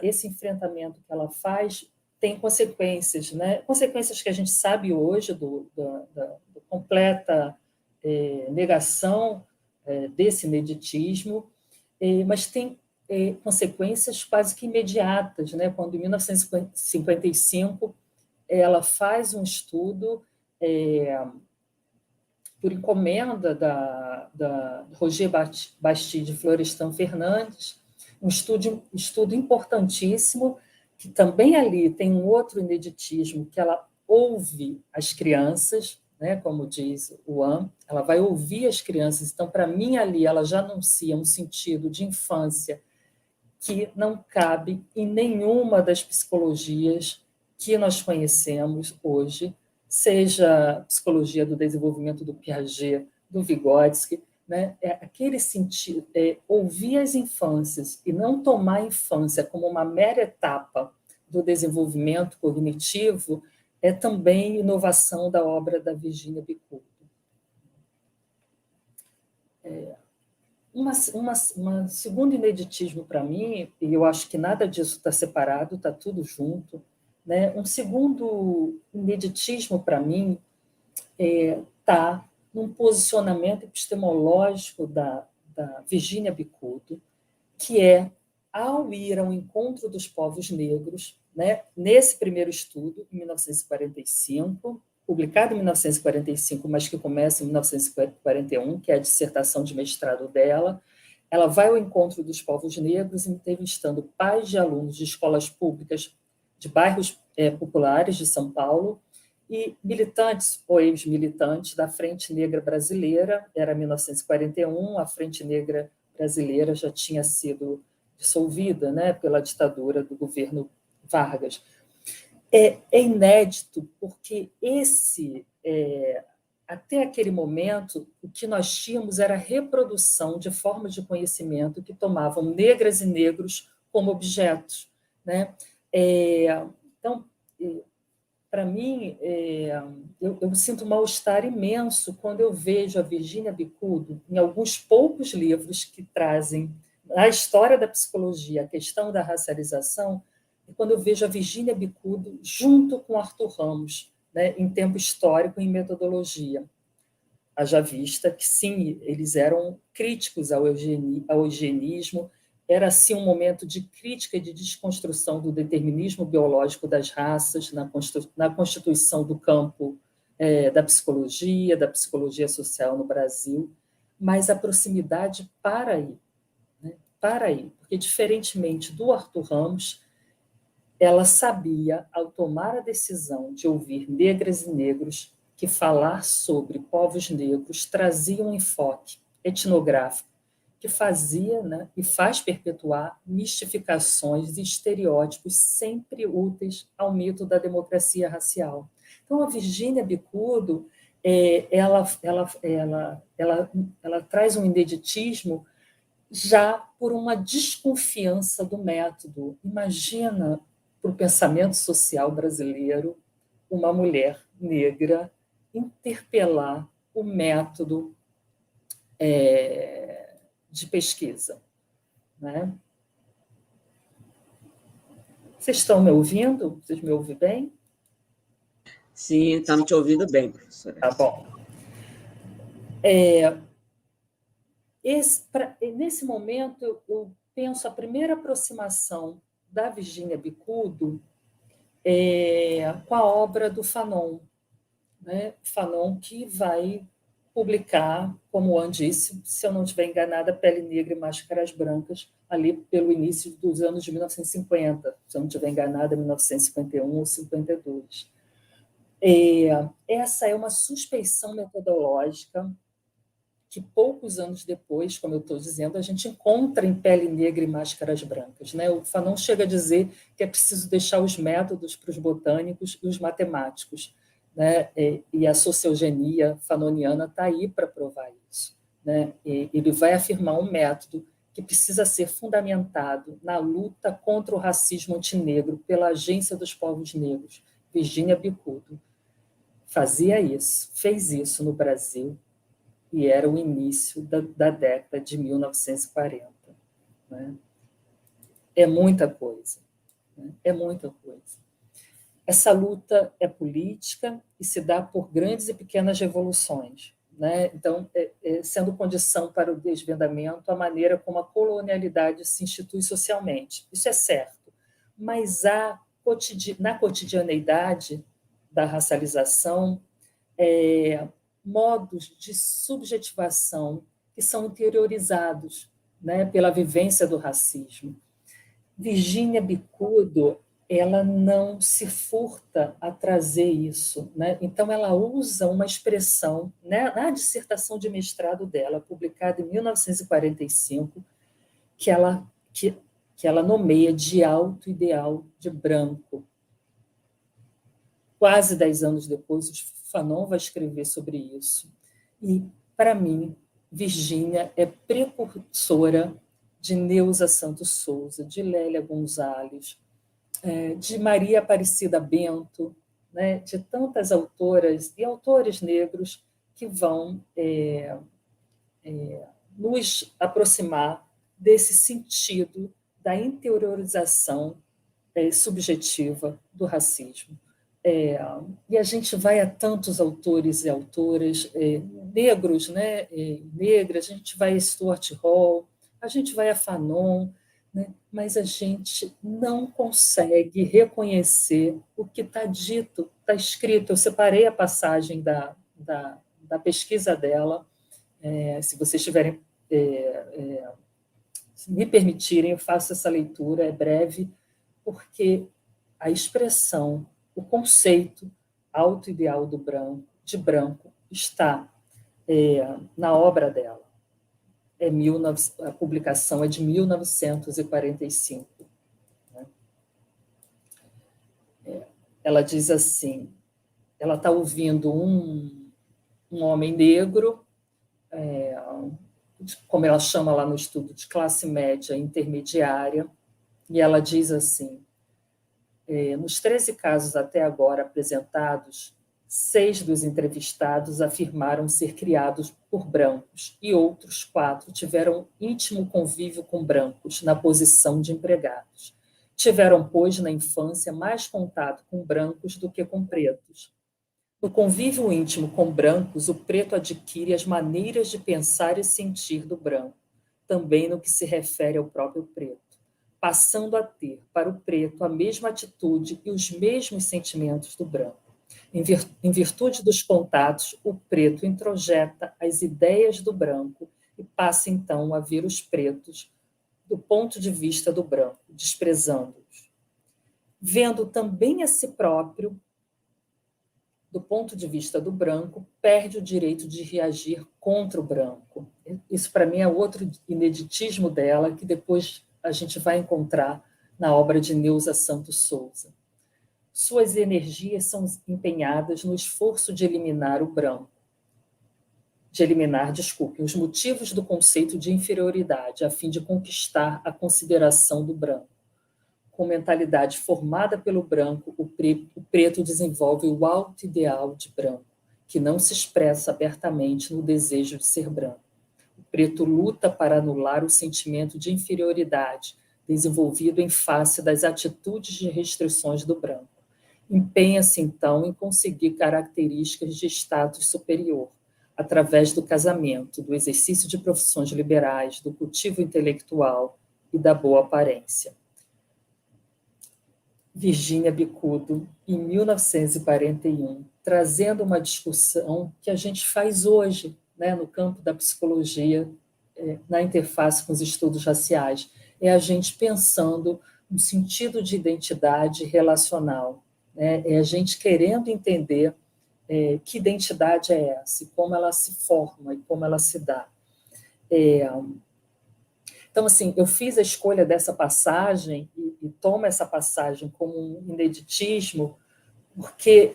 esse enfrentamento que ela faz tem consequências, né? Consequências que a gente sabe hoje da completa negação desse ineditismo, mas tem consequências quase que imediatas, né? Quando, em 1955, ela faz um estudo por encomenda da Roger Bastide e Florestan Fernandes, um estudo importantíssimo, que também ali tem um outro ineditismo, que ela ouve as crianças, né, como diz o An, ela vai ouvir as crianças. Então, para mim, ali, ela já anuncia um sentido de infância que não cabe em nenhuma das psicologias que nós conhecemos hoje, seja a psicologia do desenvolvimento do Piaget, do Vygotsky, né? Aquele sentido, ouvir as infâncias e não tomar a infância como uma mera etapa do desenvolvimento cognitivo é também inovação da obra da Virginia Bicudo. Uma segundo ineditismo para mim, e eu acho que nada disso está separado, está tudo junto, né? Um segundo ineditismo para mim está num posicionamento epistemológico da Virginia Bicudo, que é, ao ir ao encontro dos povos negros, né, nesse primeiro estudo, em 1945, publicado em 1945, mas que começa em 1941, que é a dissertação de mestrado dela, ela vai ao encontro dos povos negros, entrevistando pais de alunos de escolas públicas de bairros populares de São Paulo e militantes ou ex-militantes da Frente Negra Brasileira. Era 1941, a Frente Negra Brasileira já tinha sido dissolvida, né, pela ditadura do governo Vargas. É inédito, porque até aquele momento, o que nós tínhamos era a reprodução de formas de conhecimento que tomavam negras e negros como objetos. Né? Então, para mim, eu sinto um mal-estar imenso quando eu vejo a Virginia Bicudo em alguns poucos livros que trazem a história da psicologia, a questão da racialização, e quando eu vejo a Virginia Bicudo junto com Arthur Ramos, né, em tempo histórico e em metodologia. Haja vista que, sim, eles eram críticos ao eugenismo, era, assim, um momento de crítica e de desconstrução do determinismo biológico das raças na constituição do campo da psicologia social no Brasil, mas a proximidade para aí, né? Para aí, porque, diferentemente do Arthur Ramos, ela sabia, ao tomar a decisão de ouvir negras e negros, que falar sobre povos negros trazia um enfoque etnográfico que fazia, né, e faz perpetuar mistificações e estereótipos sempre úteis ao mito da democracia racial. Então, a Virgínia Bicudo, ela traz um ineditismo já por uma desconfiança do método. Imagina, para o pensamento social brasileiro, uma mulher negra interpelar o método de pesquisa, né? Vocês estão me ouvindo? Vocês me ouvem bem? Sim, estamos te ouvindo bem, professora. Tá bom. Nesse momento, eu penso a primeira aproximação da Virgínia Bicudo com a obra do Fanon, né? Fanon, que vai publicar, como Anne disse, se eu não estiver enganada, Pele Negra e Máscaras Brancas, ali pelo início dos anos de 1950, se eu não estiver enganada, 1951 ou 52. Essa é uma suspeição metodológica que poucos anos depois, como eu estou dizendo, a gente encontra em Pele Negra e Máscaras Brancas, né? O Fanon chega a dizer que é preciso deixar os métodos para os botânicos e os matemáticos, né? E a sociogenia fanoniana está aí para provar isso, né? Ele vai afirmar um método que precisa ser fundamentado na luta contra o racismo antinegro pela Agência dos Povos Negros. Virgínia Bicudo fazia isso, fez isso no Brasil, e era o início da década de 1940. Né? É muita coisa. Né? É muita coisa. Essa luta é política e se dá por grandes e pequenas revoluções. Né? Então, sendo condição para o desvendamento a maneira como a colonialidade se institui socialmente. Isso é certo. Mas na cotidianeidade da racialização, modos de subjetivação que são interiorizados, né, pela vivência do racismo. Virgínia Bicudo, ela não se furta a trazer isso, né? Então ela usa uma expressão, né, na dissertação de mestrado dela, publicada em 1945, que ela nomeia de alto ideal de branco. Quase 10 anos depois, o Fanon vai escrever sobre isso. E, para mim, Virgínia é precursora de Neuza Santos Souza, de Lélia Gonzalez, de Maria Aparecida Bento, né, de tantas autoras e autores negros que vão nos aproximar desse sentido da interiorização subjetiva do racismo. E a gente vai a tantos autores e autoras negros, né, negras, a gente vai a Stuart Hall, a gente vai a Fanon, né, mas a gente não consegue reconhecer o que está dito, está escrito. Eu separei a passagem da pesquisa dela, se vocês tiverem, se me permitirem, eu faço essa leitura, é breve, porque a expressão, o conceito auto-ideal de branco está na obra dela. A publicação é de 1945. Né? Ela diz assim, ela está ouvindo um homem negro, como ela chama lá no estudo, de classe média intermediária, e ela diz assim, nos 13 casos até agora apresentados, 6 dos entrevistados afirmaram ser criados por brancos e outros 4 tiveram íntimo convívio com brancos na posição de empregados. Tiveram, pois, na infância mais contato com brancos do que com pretos. No convívio íntimo com brancos, o preto adquire as maneiras de pensar e sentir do branco, também no que se refere ao próprio preto, passando a ter, para o preto, a mesma atitude e os mesmos sentimentos do branco. Em virtude dos contatos, o preto introjeta as ideias do branco e passa, então, a ver os pretos do ponto de vista do branco, desprezando-os. Vendo também a si próprio, do ponto de vista do branco, perde o direito de reagir contra o branco. Isso, para mim, é outro ineditismo dela, que depois a gente vai encontrar na obra de Neuza Santos Souza. Suas energias são empenhadas no esforço de eliminar o branco, os motivos do conceito de inferioridade, a fim de conquistar a consideração do branco. Com mentalidade formada pelo branco, o preto desenvolve o alto ideal de branco, que não se expressa abertamente no desejo de ser branco. O preto luta para anular o sentimento de inferioridade desenvolvido em face das atitudes de restrições do branco. Empenha-se, então, em conseguir características de status superior, através do casamento, do exercício de profissões liberais, do cultivo intelectual e da boa aparência. Virginia Bicudo, em 1941, trazendo uma discussão que a gente faz hoje, né, no campo da psicologia, na interface com os estudos raciais, é a gente pensando no sentido de identidade relacional, né, é a gente querendo entender que identidade é essa, e como ela se forma, e como ela se dá. Então, assim, eu fiz a escolha dessa passagem e tomo essa passagem como um ineditismo, porque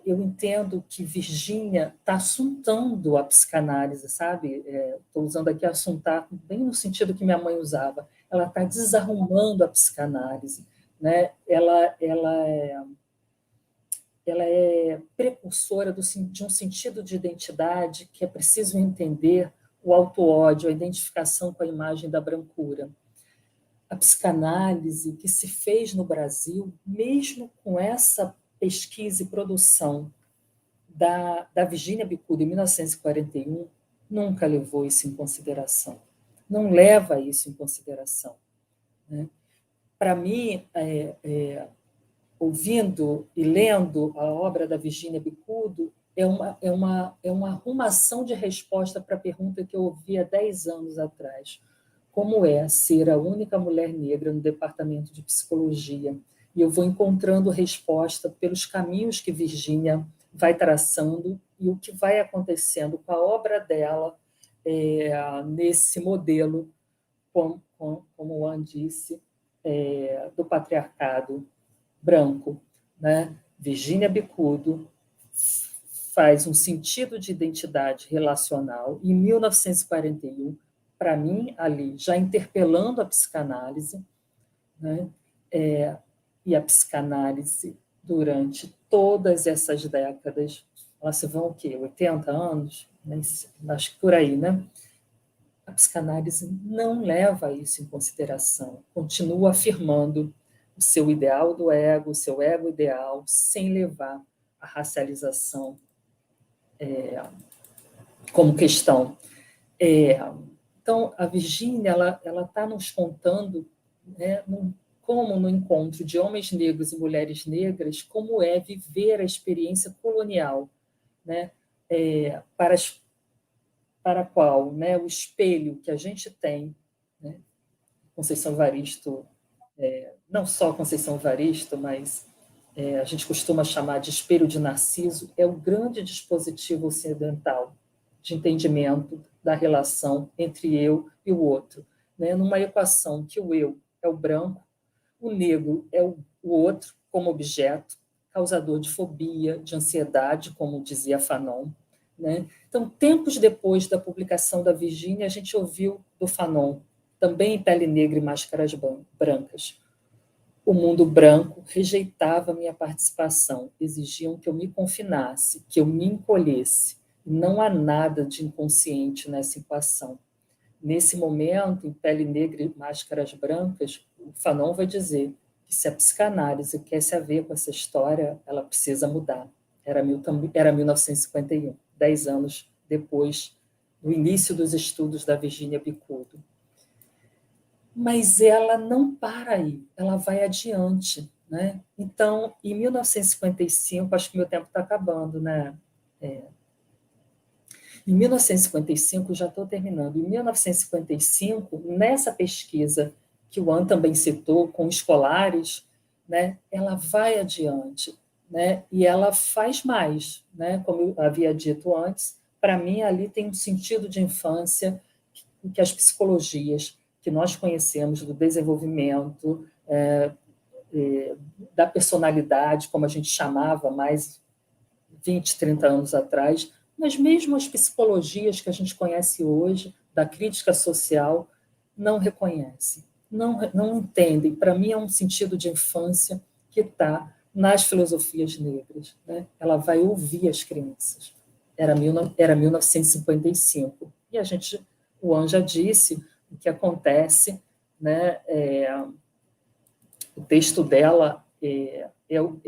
eu entendo que Virginia está assuntando a psicanálise, sabe? Estou usando aqui assuntar bem no sentido que minha mãe usava. Ela está desarrumando a psicanálise, né? Ela é precursora de um sentido de identidade que é preciso entender o auto-ódio, a identificação com a imagem da brancura. A psicanálise que se fez no Brasil, mesmo com essa pesquisa e produção da Virginia Bicudo em 1941, nunca levou isso em consideração. Não leva isso em consideração, né? Para mim, ouvindo e lendo a obra da Virginia Bicudo, é uma arrumação de resposta para a pergunta que eu ouvi há 10 anos atrás. Como é ser a única mulher negra no departamento de psicologia? E eu vou encontrando resposta pelos caminhos que Virginia vai traçando e o que vai acontecendo com a obra dela nesse modelo, como o Anne disse, do patriarcado branco, né? Virginia Bicudo faz um sentido de identidade relacional em 1941, para mim, ali, já interpelando a psicanálise, né? E a psicanálise, durante todas essas décadas, elas se vão o quê? 80 anos? Acho que por aí, né? A psicanálise não leva isso em consideração, continua afirmando o seu ideal do ego, o seu ego ideal, sem levar a racialização como questão. Então, a Virginia ela está nos contando, né, como no encontro de homens negros e mulheres negras, como é viver a experiência colonial, né, para a qual, né, o espelho que a gente tem, né, Conceição Evaristo, não só Conceição Evaristo, mas a gente costuma chamar de espelho de Narciso, é o grande dispositivo ocidental de entendimento da relação entre eu e o outro, né? Numa equação que o eu é o branco, o negro é o outro como objeto, causador de fobia, de ansiedade, como dizia Fanon, né? Então, tempos depois da publicação da Virginia, a gente ouviu do Fanon, também em Pele Negra e Máscaras Brancas. O mundo branco rejeitava minha participação, exigiam que eu me confinasse, que eu me encolhesse. Não há nada de inconsciente nessa equação. Nesse momento, em Pele Negra e Máscaras Brancas, o Fanon vai dizer que se a psicanálise quer se haver com essa história, ela precisa mudar. Era 1951, 10 anos depois no início dos estudos da Virginia Bicudo. Mas ela não para aí, ela vai adiante, né? Então, em 1955, acho que meu tempo está acabando, né? Em 1955, já estou terminando, em 1955, nessa pesquisa que o An também citou, com escolares, né, ela vai adiante, né, e ela faz mais, né, como eu havia dito antes, para mim ali tem um sentido de infância que as psicologias que nós conhecemos do desenvolvimento, da personalidade, como a gente chamava mais 20, 30 anos atrás, mas mesmo as psicologias que a gente conhece hoje, da crítica social, não reconhecem, não entendem. Para mim, é um sentido de infância que está nas filosofias negras. Né? Ela vai ouvir as crianças. Era 1955. E o An já disse o que acontece, né? O texto dela é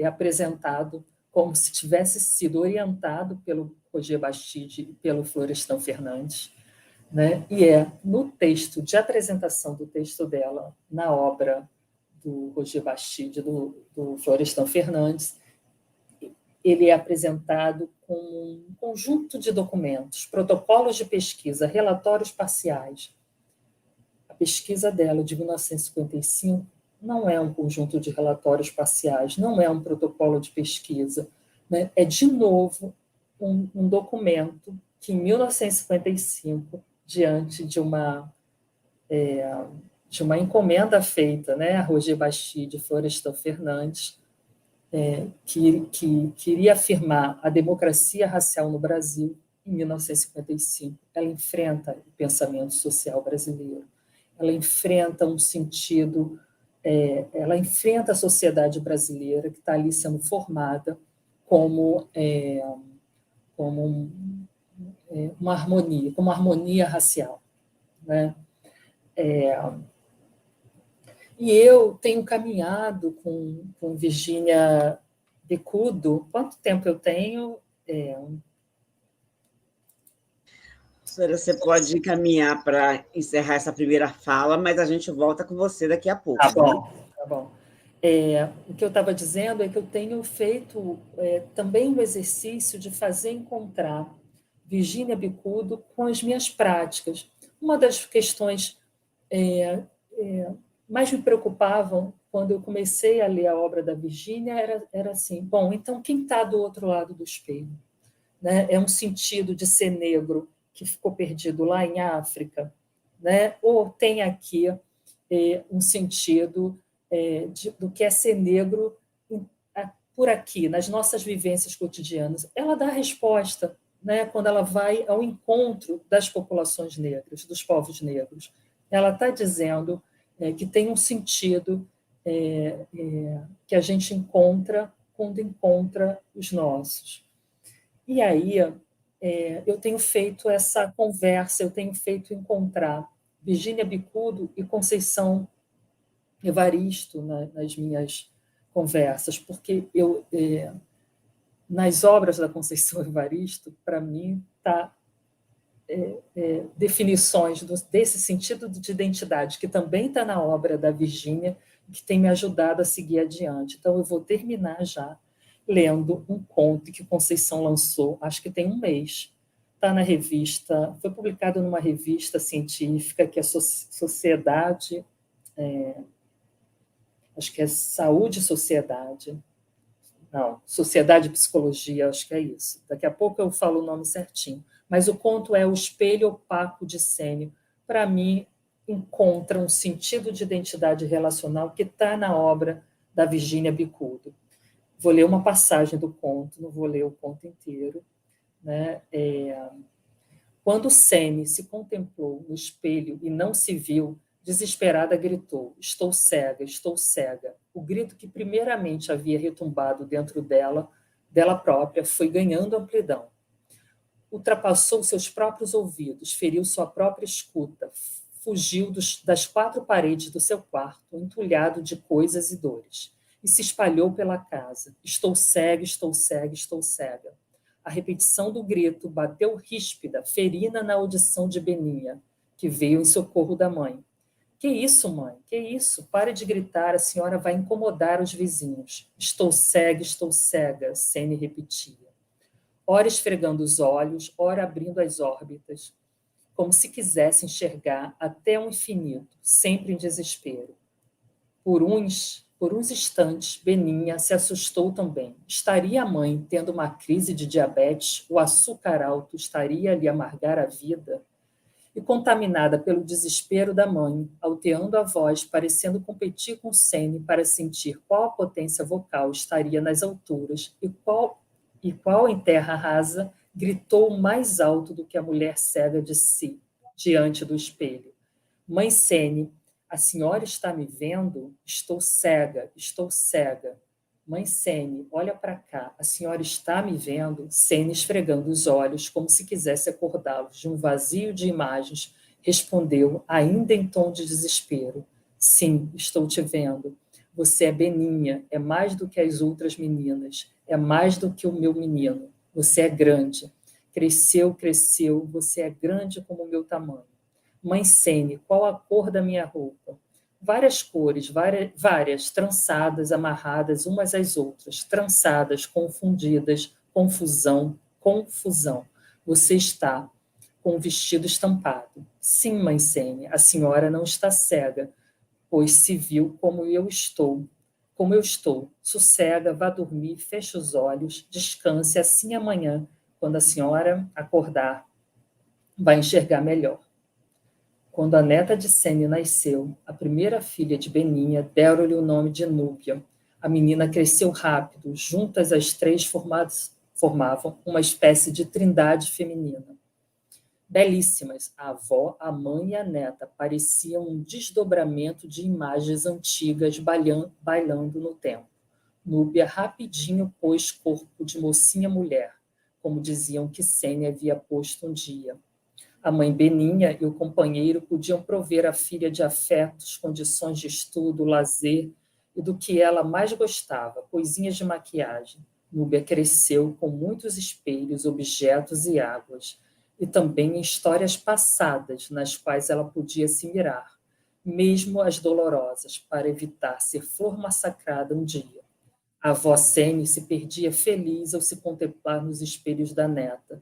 apresentado como se tivesse sido orientado pelo Roger Bastide e pelo Florestan Fernandes, né? E no texto de apresentação do texto dela, na obra do Roger Bastide, do Florestan Fernandes, ele é apresentado como um conjunto de documentos, protocolos de pesquisa, relatórios parciais. A pesquisa dela, de 1955, não é um conjunto de relatórios parciais, não é um protocolo de pesquisa, né? É, de novo, um documento que, em 1955, diante de uma encomenda feita, né, a Roger Bastide e Florestan Fernandes, que queria afirmar a democracia racial no Brasil, em 1955, ela enfrenta o pensamento social brasileiro, ela enfrenta um sentido... ela enfrenta a sociedade brasileira que está ali sendo formada como uma harmonia racial, né? E eu tenho caminhado com Virginia Bicudo. Quanto tempo eu tenho? Professora, você pode encaminhar para encerrar essa primeira fala, mas a gente volta com você daqui a pouco. Tá bom, tá bom. O que eu estava dizendo é que eu tenho feito também o exercício de fazer encontrar Virginia Bicudo com as minhas práticas. Uma das questões mais me preocupavam quando eu comecei a ler a obra da Virginia era assim, bom, então quem está do outro lado do espelho? Né? É um sentido de ser negro que ficou perdido lá em África, né? Ou tem aqui um sentido do que é ser negro por aqui, nas nossas vivências cotidianas. Ela dá a resposta, né, quando ela vai ao encontro das populações negras, dos povos negros. Ela está dizendo que tem um sentido que a gente encontra quando encontra os nossos. E aí eu tenho feito essa conversa, eu tenho feito encontrar Virginia Bicudo e Conceição Evaristo nas minhas conversas, porque nas obras da Conceição Evaristo, para mim, está definições desse sentido de identidade, que também está na obra da Virginia, que tem me ajudado a seguir adiante. Então, eu vou terminar já lendo um conto que Conceição lançou, acho que tem um mês. Está na revista, foi publicado numa revista científica, que é Sociedade, acho que é Saúde e Sociedade. Não, Sociedade e Psicologia, acho que é isso. Daqui a pouco eu falo o nome certinho. Mas o conto é O Espelho Opaco de Sênio. Para mim, encontra um sentido de identidade relacional que está na obra da Virginia Bicudo. Vou ler uma passagem do conto, não vou ler o conto inteiro. Né? Quando Sênio se contemplou no espelho e não se viu, desesperada gritou: estou cega, estou cega. O grito que primeiramente havia retumbado dentro dela própria, foi ganhando amplidão. Ultrapassou seus próprios ouvidos, feriu sua própria escuta, fugiu das quatro paredes do seu quarto, entulhado de coisas e dores, e se espalhou pela casa. Estou cega, estou cega, estou cega. A repetição do grito bateu ríspida, ferina na audição de Beninha, que veio em socorro da mãe. Que isso, mãe? Que isso? Pare de gritar, a senhora vai incomodar os vizinhos. Estou cega, Sene repetia. Ora esfregando os olhos, ora abrindo as órbitas, como se quisesse enxergar até o infinito, sempre em desespero. Por uns instantes, Beninha se assustou também. Estaria a mãe tendo uma crise de diabetes? O açúcar alto estaria a lhe amargar a vida? E contaminada pelo desespero da mãe, alteando a voz, parecendo competir com Sene para sentir qual a potência vocal estaria nas alturas e qual em terra rasa, gritou mais alto do que a mulher cega de si, diante do espelho. Mãe Sene, a senhora está me vendo? Estou cega. Mãe Sene, olha para cá, a senhora está me vendo? Sene, esfregando os olhos, como se quisesse acordá-los de um vazio de imagens, respondeu, ainda em tom de desespero. Sim, estou te vendo. Você é Beninha, é mais do que as outras meninas, é mais do que o meu menino. Você é grande. Cresceu, você é grande como o meu tamanho. Mãe Sene, qual a cor da minha roupa? Várias cores, várias, trançadas, amarradas umas às outras, trançadas, confundidas, confusão. Você está com o vestido estampado. Sim, mãe Sene, a senhora não está cega, pois se viu como eu estou. Sossega, vá dormir, feche os olhos, descanse, assim amanhã, quando a senhora acordar, vai enxergar melhor. Quando a neta de Sene nasceu, a primeira filha de Beninha, deram-lhe o nome de Núbia. A menina cresceu rápido, juntas as três formavam uma espécie de trindade feminina. Belíssimas, a avó, a mãe e a neta pareciam um desdobramento de imagens antigas bailando no tempo. Núbia rapidinho pôs corpo de mocinha mulher, como diziam que Sene havia posto um dia. A mãe Beninha e o companheiro podiam prover a filha de afetos, condições de estudo, lazer e do que ela mais gostava, coisinhas de maquiagem. Núbia cresceu com muitos espelhos, objetos e águas, e também em histórias passadas nas quais ela podia se mirar, mesmo as dolorosas, para evitar ser flor massacrada um dia. A avó Sene se perdia feliz ao se contemplar nos espelhos da neta,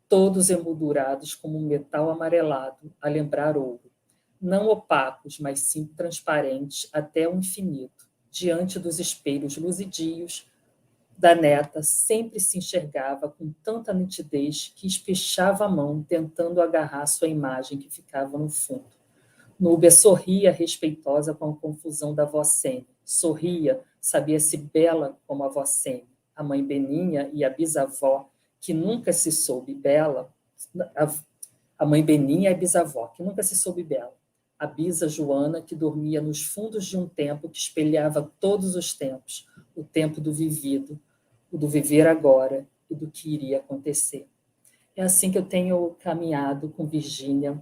todos emoldurados como um metal amarelado, a lembrar ouro. Não opacos, mas sim transparentes até o infinito. Diante dos espelhos luzidios da neta, sempre se enxergava com tanta nitidez que espichava a mão, tentando agarrar sua imagem que ficava no fundo. Núbia sorria respeitosa com a confusão da avó Sene. Sorria, sabia-se bela como a avó Sene. A mãe Beninha e a bisavó, que nunca se soube bela, a mãe Beninha é bisavó, que nunca se soube bela. A bisa Joana, que dormia nos fundos de um tempo que espelhava todos os tempos, o tempo do vivido, o do viver agora e do que iria acontecer. É assim que eu tenho caminhado com Virgínia,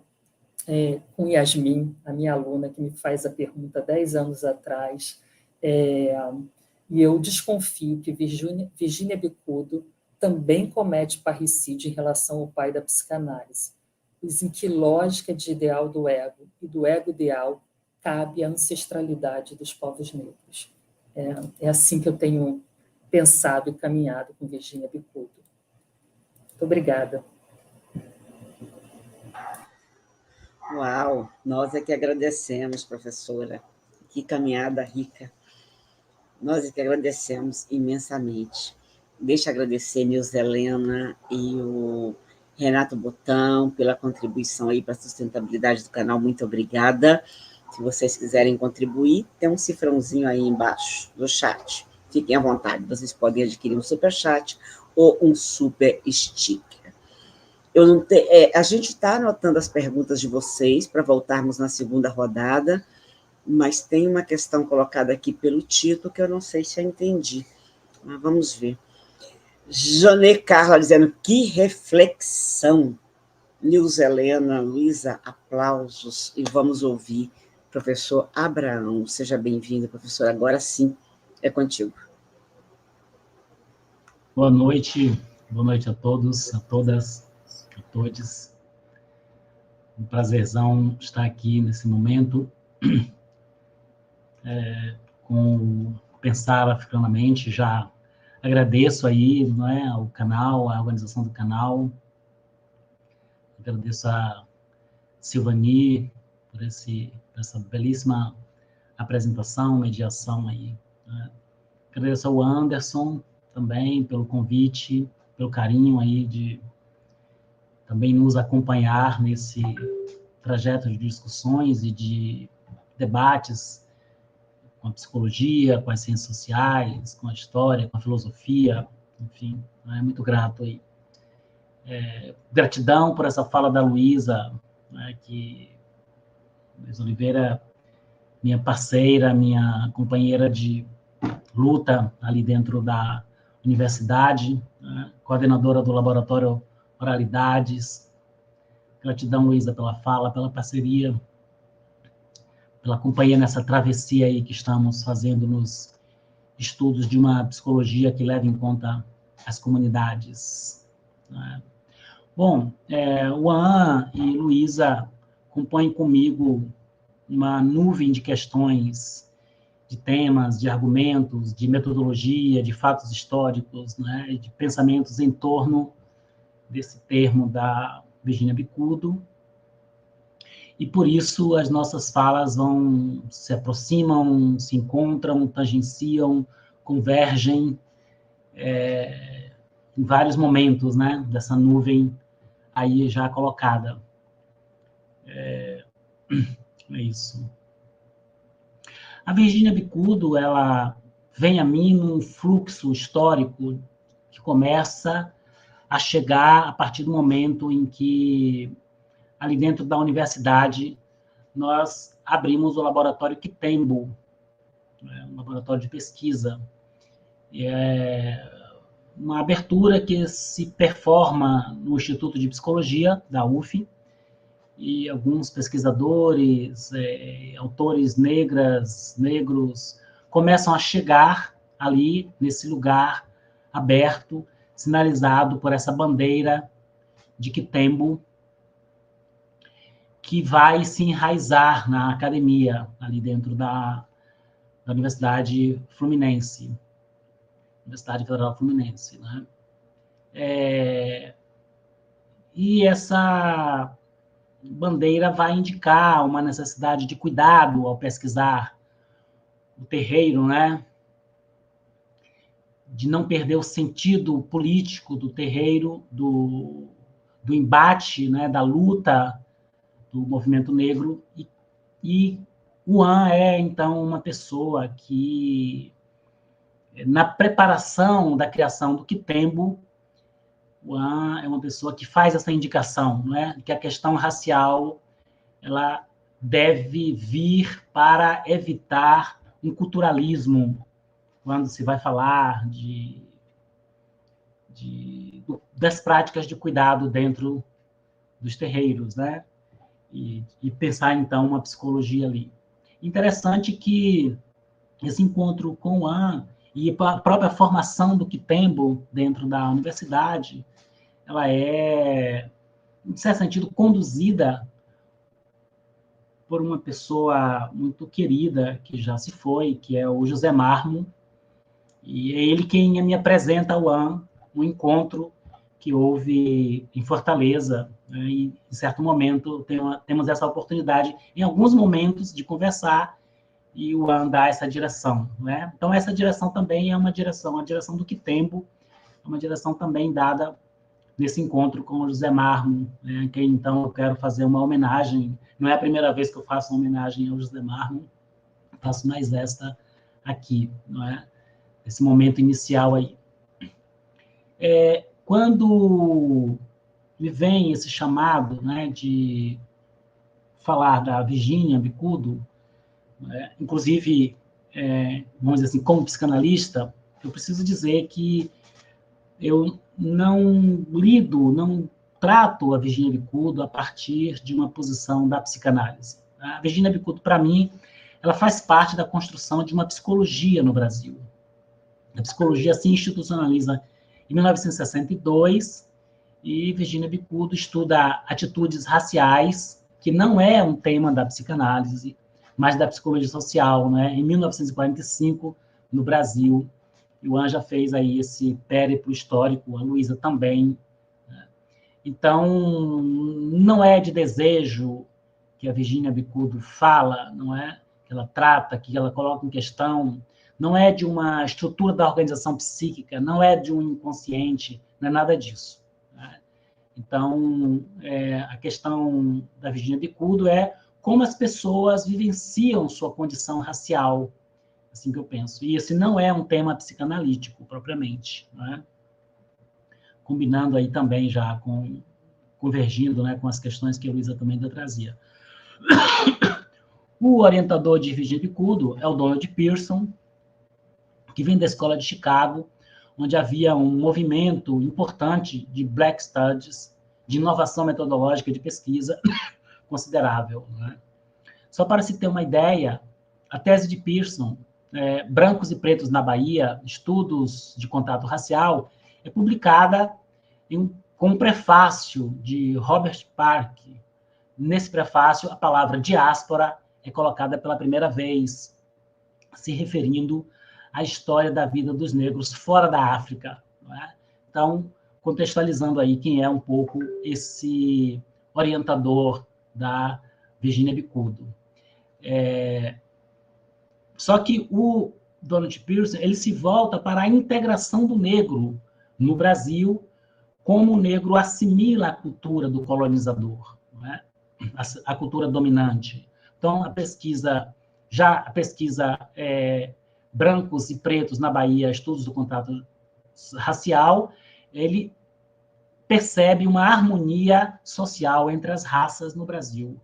com Yasmin, a minha aluna, que me faz a pergunta 10 anos atrás, e eu desconfio que Virgínia Bicudo também comete parricídio em relação ao pai da psicanálise. Pois em que lógica de ideal do ego e do ego ideal cabe a ancestralidade dos povos negros? É assim que eu tenho pensado e caminhado com Virgínia Bicudo. Muito obrigada. Uau, nós é que agradecemos, professora. Que caminhada rica. Nós é que agradecemos imensamente. Deixa eu agradecer Nilza Helena e o Renato Botão pela contribuição aí para a sustentabilidade do canal. Muito obrigada. Se vocês quiserem contribuir, tem um cifrãozinho aí embaixo do chat. Fiquem à vontade. Vocês podem adquirir um super chat ou um super sticker. A gente está anotando as perguntas de vocês para voltarmos na segunda rodada, mas tem uma questão colocada aqui pelo Tito que eu não sei se eu entendi. Mas vamos ver. Jonê Carla dizendo, que reflexão. Nilza Helena, Luísa, aplausos. E vamos ouvir professor Abraão. Seja bem-vindo, professor. Agora sim, é contigo. Boa noite Boa noite a todos, a todas, a todos. Um prazerzão estar aqui nesse momento, com Pensar Africanamente. Já agradeço aí, não é, ao canal, à organização do canal. Agradeço a Silvani por essa belíssima apresentação, mediação aí, né? Agradeço ao Anderson também pelo convite, pelo carinho aí de também nos acompanhar nesse trajeto de discussões e de debates com a psicologia, com as ciências sociais, com a história, com a filosofia, enfim, é muito grato aí. Gratidão por essa fala da Luísa, né, que Luísa Oliveira, minha parceira, minha companheira de luta ali dentro da universidade, né, coordenadora do Laboratório Oralidades. Gratidão, Luísa, pela fala, pela parceria, pela companhia nessa travessia aí que estamos fazendo nos estudos de uma psicologia que leva em conta as comunidades, né? Bom, o An e Luísa compõem comigo uma nuvem de questões, de temas, de argumentos, de metodologia, de fatos históricos, né, de pensamentos em torno desse termo da Virginia Bicudo. E por isso as nossas falas se aproximam, se encontram, tangenciam, convergem em vários momentos, né, dessa nuvem aí já colocada. É isso. A Virginia Bicudo, ela vem a mim num fluxo histórico que começa a chegar a partir do momento em que, ali dentro da universidade, nós abrimos o laboratório Kitembo, um laboratório de pesquisa. É uma abertura que se performa no Instituto de Psicologia da UF, e alguns pesquisadores, autores negros, começam a chegar ali, nesse lugar aberto, sinalizado por essa bandeira de Kitembo, que vai se enraizar na academia, ali dentro da Universidade Fluminense, Universidade Federal Fluminense, né? E essa bandeira vai indicar uma necessidade de cuidado ao pesquisar o terreiro, né? De não perder o sentido político do terreiro, do embate, né? Da luta do movimento negro. E o An é, então, uma pessoa que, na preparação da criação do Kitembo, o An é uma pessoa que faz essa indicação, né, que a questão racial ela deve vir para evitar um culturalismo quando se vai falar das práticas de cuidado dentro dos terreiros, né, e pensar, então, uma psicologia ali. Interessante que esse encontro com o An e a própria formação do Kitembo dentro da universidade, ela é, em certo sentido, conduzida por uma pessoa muito querida, que já se foi, que é o José Marmo, e é ele quem me apresenta ao An, um encontro que houve em Fortaleza, né, e, em certo momento, temos essa oportunidade, em alguns momentos, de conversar, e o An dá essa direção, né? Então, essa direção também é uma direção, a direção do Kitembo, é uma direção também dada nesse encontro com o José Marmo, né? Que, então, eu quero fazer uma homenagem, não é a primeira vez que eu faço uma homenagem ao José Marmo, faço mais esta aqui, não é? Esse momento inicial aí. Quando me vem esse chamado, né, de falar da Virginia Bicudo, inclusive, vamos dizer assim, como psicanalista, eu preciso dizer que eu não trato a Virginia Bicudo a partir de uma posição da psicanálise. A Virginia Bicudo, para mim, ela faz parte da construção de uma psicologia no Brasil. A psicologia se institucionaliza em 1962, e Virginia Bicudo estuda atitudes raciais, que não é um tema da psicanálise, mas da psicologia social, né? Em 1945, no Brasil. E o Anja fez aí esse périplo histórico, a Luísa também. Né? Então, não é de desejo que a Virginia Bicudo fala, não é? Que ela trata, que ela coloca em questão, não é de uma estrutura da organização psíquica, não é de um inconsciente, não é nada disso. Né? Então, a questão da Virginia Bicudo é como as pessoas vivenciam sua condição racial, assim que eu penso. E esse não é um tema psicanalítico, propriamente. Né? Combinando aí também já convergindo, né, com as questões que a Luísa também ainda trazia. O orientador de Virginia Bicudo é o Donald Pearson, que vem da escola de Chicago, onde havia um movimento importante de Black Studies, de inovação metodológica de pesquisa considerável. Né? Só para se ter uma ideia, a tese de Pearson, Brancos e Pretos na Bahia, Estudos de Contato Racial, é publicada com um prefácio de Robert Park. Nesse prefácio, a palavra diáspora é colocada pela primeira vez, se referindo à história da vida dos negros fora da África. Não é? Então, contextualizando aí quem é um pouco esse orientador da Virginia Bicudo. Só que o Donald Pearson, ele se volta para a integração do negro no Brasil, como o negro assimila a cultura do colonizador, não é? A cultura dominante. Então, a pesquisa Brancos e Pretos na Bahia, Estudos do Contato Racial, ele percebe uma harmonia social entre as raças no Brasil.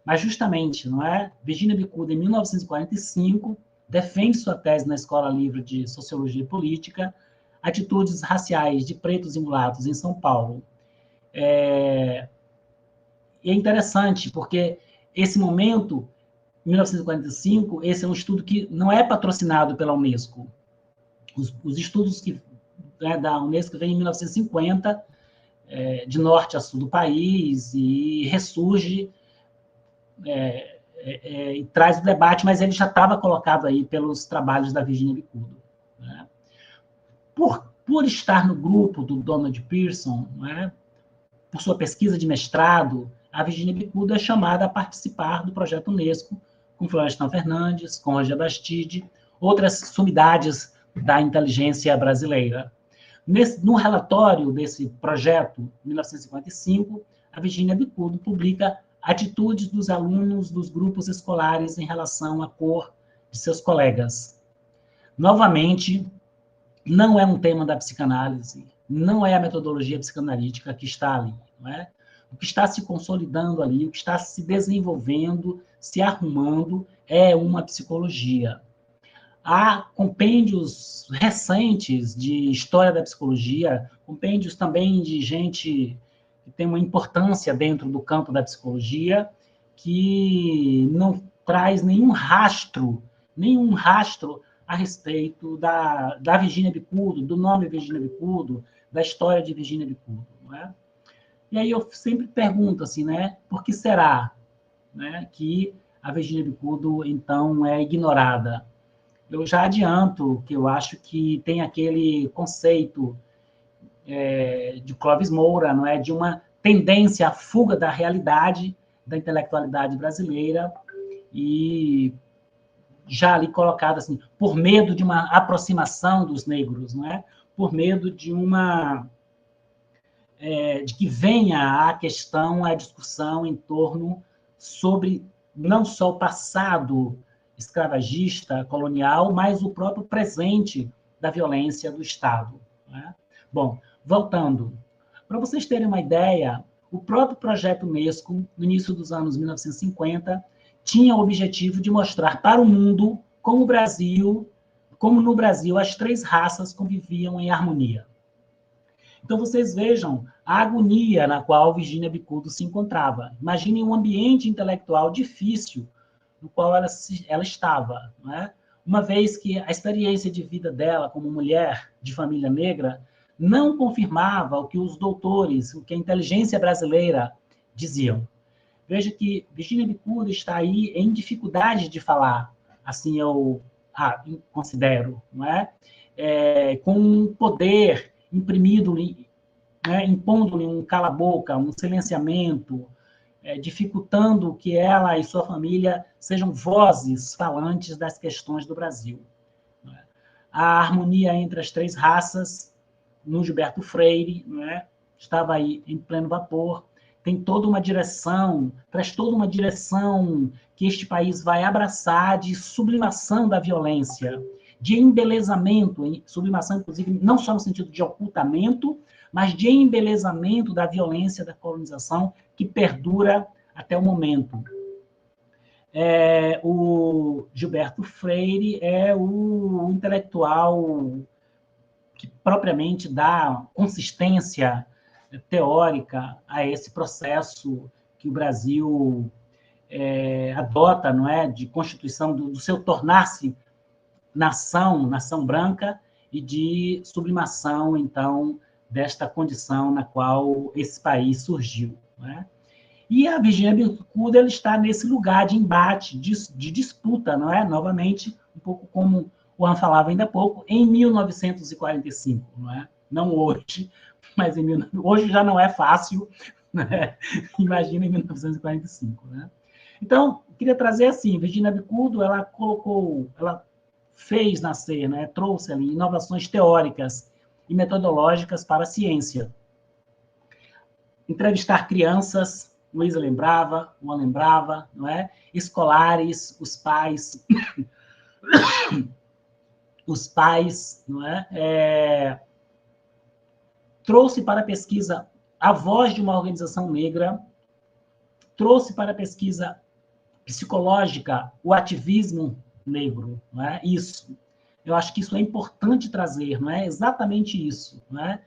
Mas, justamente, não é? Virginia Bicudo, em 1945, defende sua tese na Escola Livre de Sociologia e Política, Atitudes Raciais de Pretos e Mulatos em São Paulo. E é interessante, porque esse momento, 1945, esse é um estudo que não é patrocinado pela Unesco. Os estudos da Unesco vêm em 1950, de norte a sul do país, e ressurge e traz o debate, mas ele já estava colocado aí pelos trabalhos da Virginia Bicudo. Né? Por estar no grupo do Donald Pearson, né, por sua pesquisa de mestrado, a Virginia Bicudo é chamada a participar do projeto Unesco, com Florestan Fernandes, com Roger Bastide, outras sumidades da inteligência brasileira. No relatório desse projeto, em 1955, a Virginia Bicudo publica atitudes dos alunos dos grupos escolares em relação à cor de seus colegas. Novamente, não é um tema da psicanálise, não é a metodologia psicanalítica que está ali. Não é? O que está se consolidando ali, o que está se desenvolvendo, se arrumando, é uma psicologia. Há compêndios recentes de história da psicologia, compêndios também de gente que tem uma importância dentro do campo da psicologia, que não traz nenhum rastro a respeito da Virginia Bicudo, do nome Virginia Bicudo, da história de Virginia Bicudo. Não é? E aí eu sempre pergunto assim, né, por que será, né, que a Virginia Bicudo, então, é ignorada? Eu já adianto que eu acho que tem aquele conceito de Clóvis Moura, não é, de uma tendência à fuga da realidade, da intelectualidade brasileira, e já ali colocado assim, por medo de uma aproximação dos negros, não é? Por medo de de que venha a questão, a discussão em torno sobre não só o passado escravagista, colonial, mas o próprio presente da violência do Estado. Né? Bom, voltando, para vocês terem uma ideia, o próprio projeto Unesco, no início dos anos 1950, tinha o objetivo de mostrar para o mundo como no Brasil as três raças conviviam em harmonia. Então, vocês vejam a agonia na qual Virginia Bicudo se encontrava. Imaginem um ambiente intelectual difícil no qual ela estava. Não é? Uma vez que a experiência de vida dela como mulher de família negra não confirmava o que os doutores, o que a inteligência brasileira diziam. Veja que Virginia Bicudo está aí em dificuldade de falar, assim eu considero, não é? Com um poder imprimido-lhe, né, impondo-lhe um cala-boca, um silenciamento, dificultando que ela e sua família sejam vozes falantes das questões do Brasil. A harmonia entre as três raças, no Gilberto Freire, né, estava aí em pleno vapor, tem toda uma direção, traz toda uma direção que este país vai abraçar de sublimação da violência, de embelezamento, sublimação, inclusive, não só no sentido de ocultamento, mas de embelezamento da violência da colonização que perdura até o momento. O Gilberto Freire é o intelectual que propriamente dá consistência teórica a esse processo que o Brasil adota, não é, de constituição do seu tornar-se nação branca e de sublimação, então, desta condição na qual esse país surgiu, não é? E a Virginia Bicudo está nesse lugar de embate, de disputa, não é? Novamente, um pouco como o Juan falava ainda há pouco, em 1945, não é? Não hoje, mas hoje já não é fácil, né? Imagina em 1945, né? Então, queria trazer assim, Virginia Bicudo, ela fez nascer, né? Trouxe ali inovações teóricas e metodológicas para a ciência. Entrevistar crianças, Luísa lembrava, Juan lembrava, não é? Escolares, os pais, não é? Trouxe para a pesquisa a voz de uma organização negra, trouxe para a pesquisa psicológica o ativismo negro, não é? Isso. Eu acho que isso é importante trazer, não é? Exatamente isso, não é?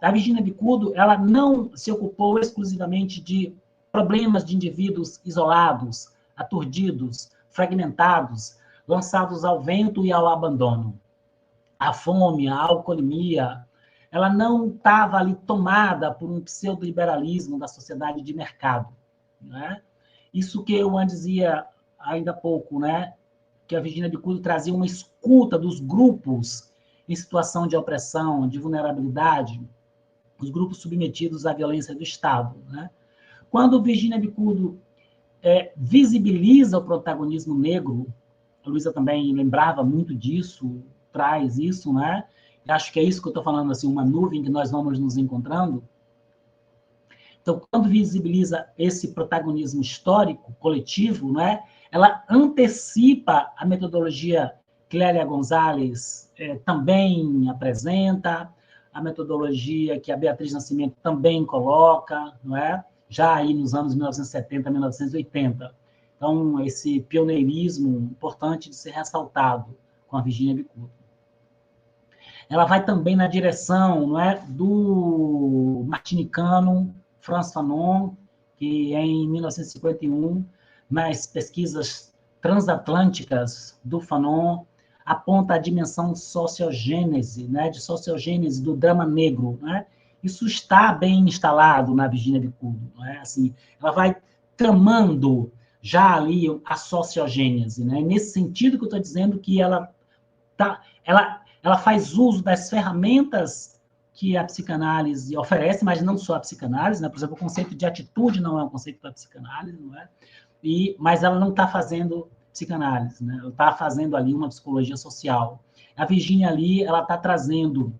A Virginia Bicudo, ela não se ocupou exclusivamente de problemas de indivíduos isolados, aturdidos, fragmentados, lançados ao vento e ao abandono. A fome, a alcoolemia, ela não estava ali tomada por um pseudo-liberalismo da sociedade de mercado, né? Isso que eu dizia ainda há pouco, né? Que a Virginia Bicudo trazia uma escuta dos grupos em situação de opressão, de vulnerabilidade, os grupos submetidos à violência do Estado, né? Quando Virginia Bicudo visibiliza o protagonismo negro, a Luísa também lembrava muito disso, traz isso, né? Acho que é isso que eu estou falando, assim, uma nuvem que nós vamos nos encontrando. Então, quando visibiliza esse protagonismo histórico, coletivo, né, ela antecipa a metodologia que Lélia Gonzalez também apresenta, a metodologia que a Beatriz Nascimento também coloca, não é? Já aí nos anos 1970, 1980. Então, esse pioneirismo importante de ser ressaltado com a Virginia Bicudo. Ela vai também na direção, não é, do martinicano Frantz Fanon, que em 1951, nas pesquisas transatlânticas do Fanon, aponta a dimensão sociogênese, né, de sociogênese do drama negro, né? Isso está bem instalado na Virginia Bicudo, não é? Assim, ela vai tramando já ali a sociogênese, né? Nesse sentido que eu estou dizendo que ela faz uso das ferramentas que a psicanálise oferece, mas não só a psicanálise, né? Por exemplo, o conceito de atitude não é um conceito da psicanálise, não é? Mas ela não está fazendo psicanálise, né? Ela está fazendo ali uma psicologia social. A Virginia ali, ela está trazendo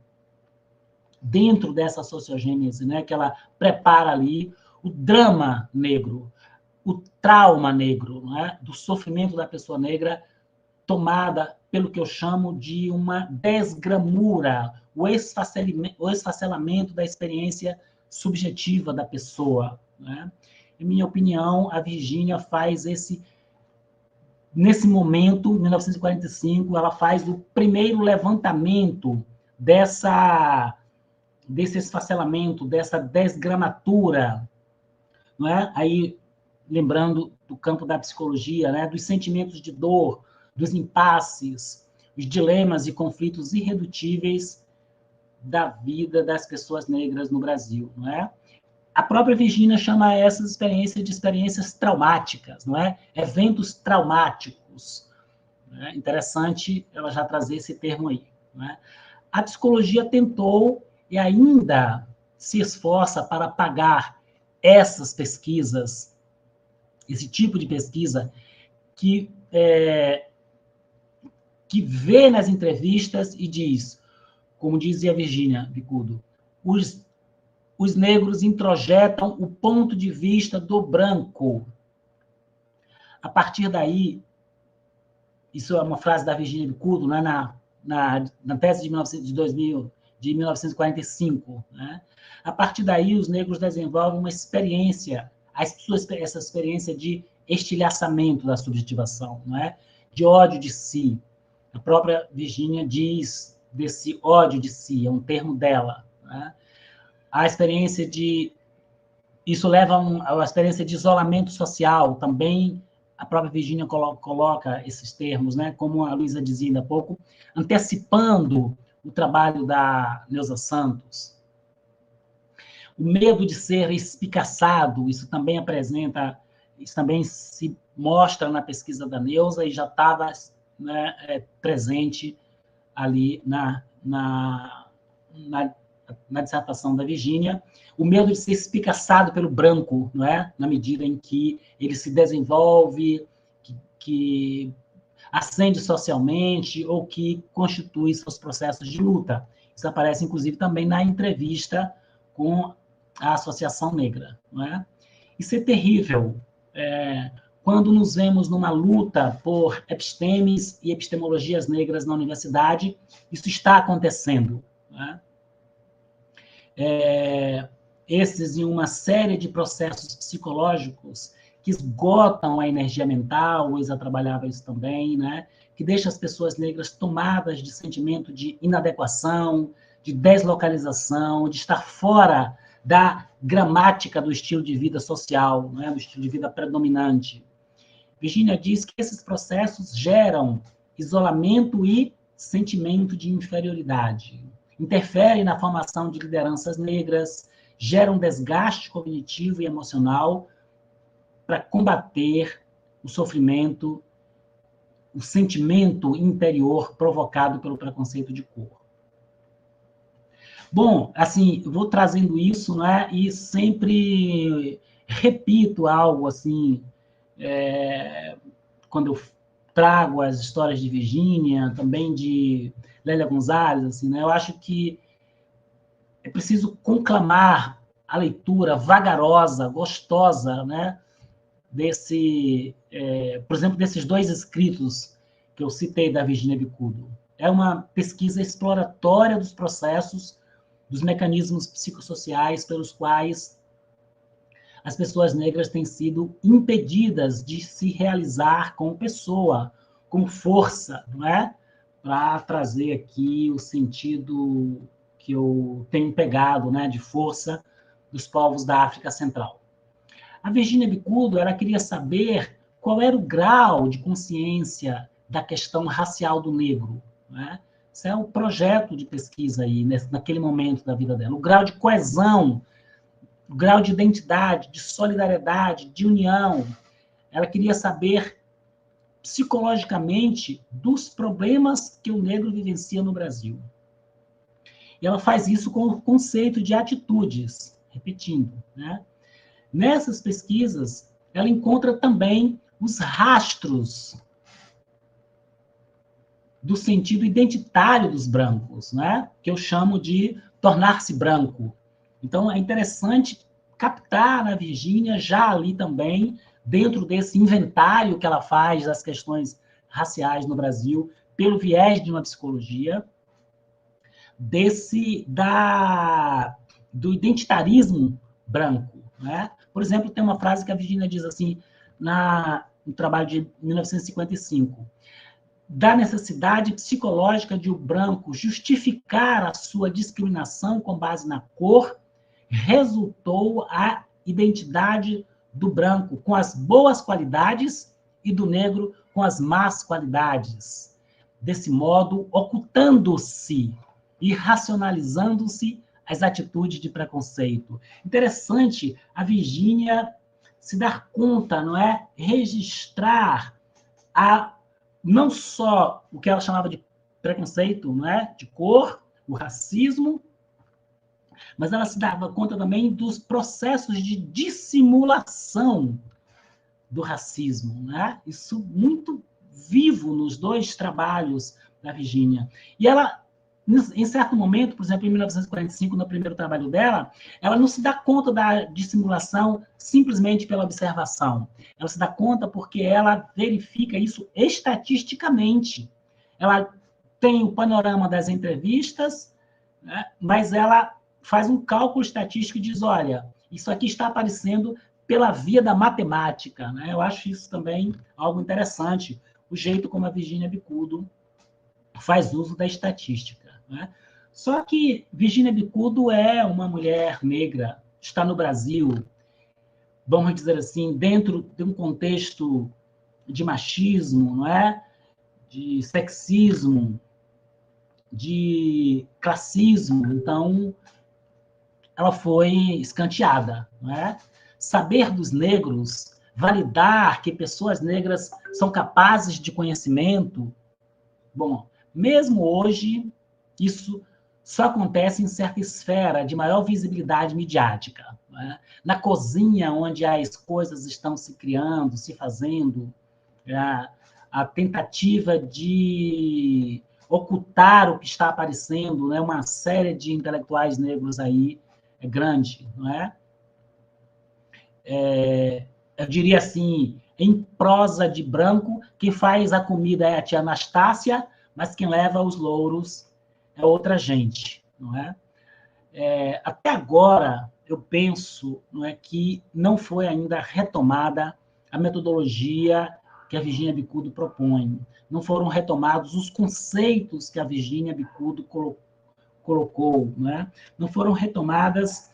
dentro dessa sociogênese, né, que ela prepara ali o drama negro, o trauma negro, né, do sofrimento da pessoa negra, tomada pelo que eu chamo de uma desgramura, o esfacelamento da experiência subjetiva da pessoa, né? Em minha opinião, a Virginia faz nesse momento, 1945, ela faz o primeiro levantamento desse esfacelamento, dessa desgramatura, não é? Aí, lembrando do campo da psicologia, né? Dos sentimentos de dor, dos impasses, os dilemas e conflitos irredutíveis da vida das pessoas negras no Brasil, não é? A própria Virginia chama essas experiências de experiências traumáticas, não é? Eventos traumáticos. É interessante ela já trazer esse termo aí, não é? A psicologia tentou e ainda se esforça para apagar essas pesquisas, esse tipo de pesquisa que vê nas entrevistas e diz, como dizia Virginia Bicudo, os negros introjetam o ponto de vista do branco. A partir daí, isso é uma frase da Virginia Bicudo, né, na tese de 1945. Né? A partir daí, os negros desenvolvem uma experiência, essa experiência de estilhaçamento da subjetivação, não é? De ódio de si. A própria Virginia diz desse ódio de si, é um termo dela. Né? A experiência de... Isso leva a uma experiência de isolamento social, também a própria Virginia coloca esses termos, né? Como a Luísa dizia ainda há pouco, antecipando o trabalho da Neuza Santos. O medo de ser espicaçado, isso também se mostra na pesquisa da Neuza e já estava, né, presente ali na dissertação da Virginia. O medo de ser espicaçado pelo branco, não é? Na medida em que ele se desenvolve, que ascende socialmente ou que constitui seus processos de luta. Isso aparece, inclusive, também na entrevista com a Associação Negra. Não é? Isso é terrível. Quando nos vemos numa luta por epistemes e epistemologias negras na universidade, isso está acontecendo. Não é? Esses e uma série de processos psicológicos que esgotam a energia mental, o Luísa trabalhava isso também, né? Que deixa as pessoas negras tomadas de sentimento de inadequação, de deslocalização, de estar fora da gramática do estilo de vida social, né? Do estilo de vida predominante. Virginia diz que esses processos geram isolamento e sentimento de inferioridade, interferem na formação de lideranças negras, gera um desgaste cognitivo e emocional para combater o sofrimento, o sentimento interior provocado pelo preconceito de cor. Bom, assim, eu vou trazendo isso, né, e sempre repito algo, assim, quando eu trago as histórias de Virginia, também de Lélia Gonzalez, assim, né, eu acho que é preciso conclamar a leitura vagarosa, gostosa, né, por exemplo, desses dois escritos que eu citei da Virginia Bicudo. É uma pesquisa exploratória dos processos, dos mecanismos psicossociais pelos quais as pessoas negras têm sido impedidas de se realizar como pessoa, como força, não é? Para trazer aqui o sentido que eu tenho pegado, né, de força dos povos da África Central. A Virginia Bicudo, ela queria saber qual era o grau de consciência da questão racial do negro. Né? Esse é o projeto de pesquisa aí, naquele momento da vida dela. O grau de coesão, o grau de identidade, de solidariedade, de união. Ela queria saber, psicologicamente, dos problemas que o negro vivencia no Brasil. E ela faz isso com o conceito de atitudes, repetindo, né? Nessas pesquisas, ela encontra também os rastros do sentido identitário dos brancos, né? Que eu chamo de tornar-se branco. Então, é interessante captar na Virginia, já ali também, dentro desse inventário que ela faz das questões raciais no Brasil, pelo viés de uma psicologia, do identitarismo branco. Né? Por exemplo, tem uma frase que a Virginia diz assim, no trabalho de 1955, da necessidade psicológica de o branco justificar a sua discriminação com base na cor, resultou a identidade do branco com as boas qualidades e do negro com as más qualidades. Desse modo, ocultando-se e racionalizando-se as atitudes de preconceito. Interessante a Virgínia se dar conta, não é? Registrar não só o que ela chamava de preconceito, não é? De cor, o racismo, mas ela se dava conta também dos processos de dissimulação do racismo, né? Isso muito vivo nos dois trabalhos da Virgínia. E ela, em certo momento, por exemplo, em 1945, no primeiro trabalho dela, ela não se dá conta da dissimulação simplesmente pela observação. Ela se dá conta porque ela verifica isso estatisticamente. Ela tem o panorama das entrevistas, né? Mas ela faz um cálculo estatístico e diz, olha, isso aqui está aparecendo pela via da matemática, né? Eu acho isso também algo interessante, o jeito como a Virgínia Bicudo faz uso da estatística, né? Só que Virgínia Bicudo é uma mulher negra, está no Brasil, vamos dizer assim, dentro de um contexto de machismo, não é? De sexismo, de classismo, então ela foi escanteada, não é? Saber dos negros, validar que pessoas negras são capazes de conhecimento. Bom, mesmo hoje, isso só acontece em certa esfera de maior visibilidade midiática, não é? Na cozinha, onde as coisas estão se criando, se fazendo, a tentativa de ocultar o que está aparecendo, né? Uma série de intelectuais negros aí é grande, não é? Eu diria assim, em prosa de branco, quem faz a comida é a tia Anastácia, mas quem leva os louros é outra gente, não é? Até agora, eu penso, não é, que não foi ainda retomada a metodologia que a Virgínia Bicudo propõe. Não foram retomados os conceitos que a Virgínia Bicudo colocou, né? Não foram retomadas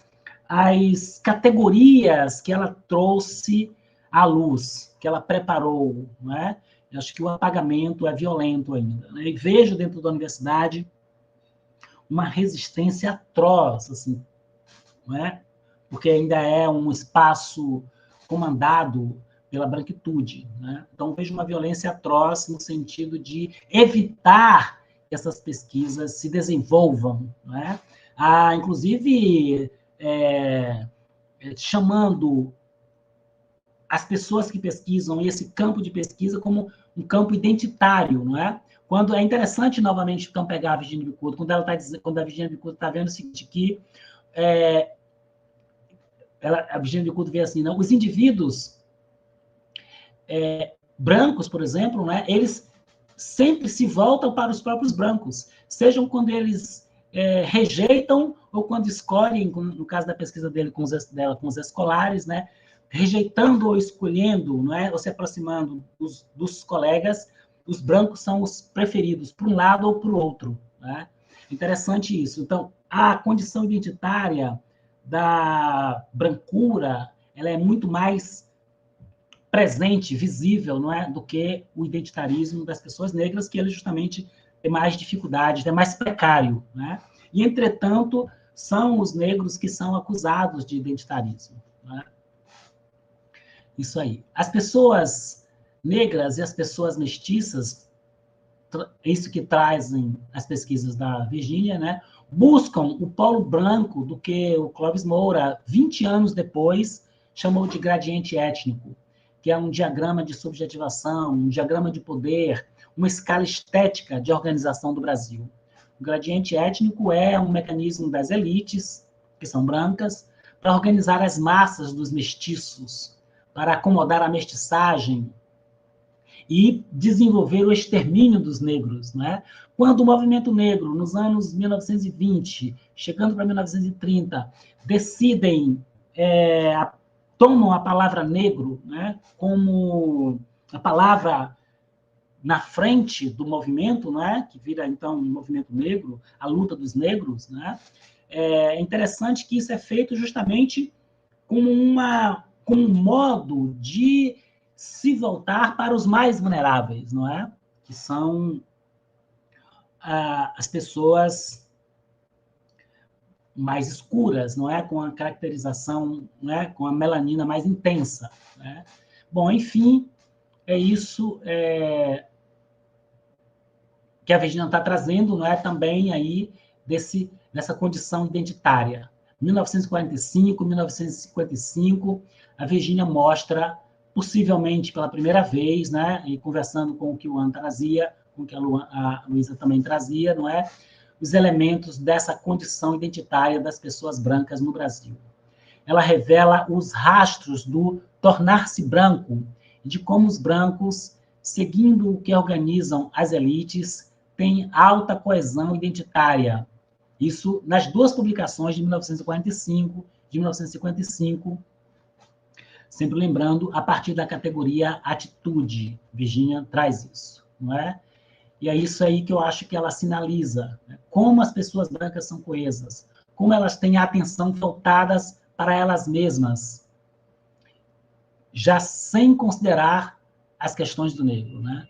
as categorias que ela trouxe à luz, que ela preparou, né? Eu acho que o apagamento é violento ainda, né? E vejo dentro da universidade uma resistência atroz, assim, né? Porque ainda é um espaço comandado pela branquitude, né? Então vejo uma violência atroz no sentido de evitar que essas pesquisas se desenvolvam, né? Inclusive chamando as pessoas que pesquisam esse campo de pesquisa como um campo identitário, não é? Quando é interessante, novamente, então, pegar a Virgínia Bicudo, quando a Virgínia Bicudo está vendo o seguinte, que a Virgínia Bicudo vê assim, não, os indivíduos brancos, por exemplo, né, eles sempre se voltam para os próprios brancos, sejam quando eles rejeitam ou quando escolhem, no caso da pesquisa dela com os escolares, né, rejeitando ou escolhendo, não é, ou se aproximando dos colegas, os brancos são os preferidos, para um lado ou para o outro, né? Interessante isso. Então, a condição identitária da brancura, ela é muito mais presente, visível, não é, do que o identitarismo das pessoas negras, que ele justamente tem mais dificuldades, é mais precário, né? E, entretanto, são os negros que são acusados de identitarismo, né? Isso aí. As pessoas negras e as pessoas mestiças, isso que trazem as pesquisas da Virgínia, né, buscam o polo branco do que o Clóvis Moura, 20 anos depois, chamou de gradiente étnico, que é um diagrama de subjetivação, um diagrama de poder, uma escala estética de organização do Brasil. O gradiente étnico é um mecanismo das elites, que são brancas, para organizar as massas dos mestiços, para acomodar a mestiçagem e desenvolver o extermínio dos negros, né? Quando o movimento negro, nos anos 1920, chegando para 1930, decidem, tomam a palavra negro, né, como a palavra na frente do movimento, né, que vira, então, um movimento negro, a luta dos negros, né? É interessante que isso é feito justamente como um modo de se voltar para os mais vulneráveis, não é? Que são as pessoas mais escuras, não é? Com a caracterização, não é? Com a melanina mais intensa, né? Bom, enfim, é isso que a Virginia está trazendo, não é? Também aí dessa condição identitária. 1945, 1955, a Virginia mostra, possivelmente pela primeira vez, né? E conversando com o que o Juan trazia, com o que a Luísa também trazia, não é? Os elementos dessa condição identitária das pessoas brancas no Brasil. Ela revela os rastros do tornar-se branco, de como os brancos, seguindo o que organizam as elites, têm alta coesão identitária. Isso nas duas publicações de 1945, de 1955, sempre lembrando, a partir da categoria atitude. Virginia traz isso, não é? E é isso aí que eu acho que ela sinaliza, né? Como as pessoas brancas são coesas, como elas têm a atenção voltadas para elas mesmas, já sem considerar as questões do negro, né?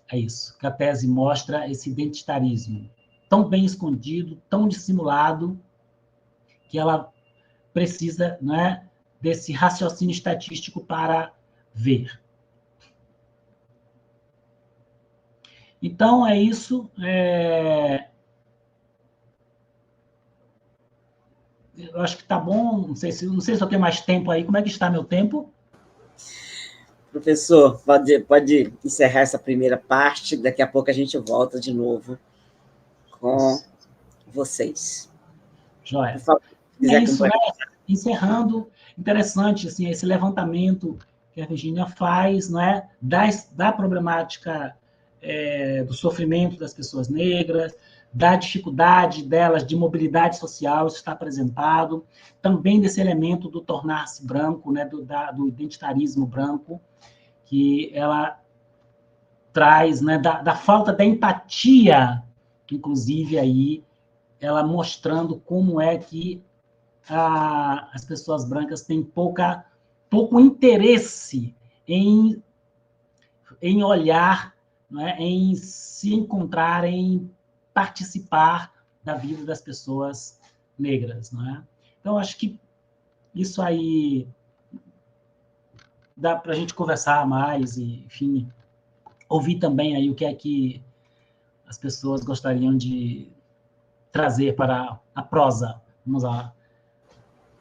É isso, que a tese mostra esse identitarismo tão bem escondido, tão dissimulado, que ela precisa, né, desse raciocínio estatístico para ver. Então, é isso. Eu acho que está bom. Não sei se eu tenho mais tempo aí. Como é que está meu tempo? Professor, pode encerrar essa primeira parte. Daqui a pouco a gente volta de novo com vocês. Joia. É isso, né? Encerrando, interessante assim, esse levantamento que a Virginia faz, não é? Da problemática do sofrimento das pessoas negras, da dificuldade delas de mobilidade social, isso está apresentado, também desse elemento do tornar-se branco, né? do identitarismo branco, que ela traz, né? da falta da empatia, inclusive aí, ela mostrando como é que as pessoas brancas têm pouco interesse em olhar, não é? Em se encontrar, em participar da vida das pessoas negras. Não é? Então, acho que isso aí dá para a gente conversar mais e, enfim, ouvir também aí o que é que as pessoas gostariam de trazer para a prosa. Vamos lá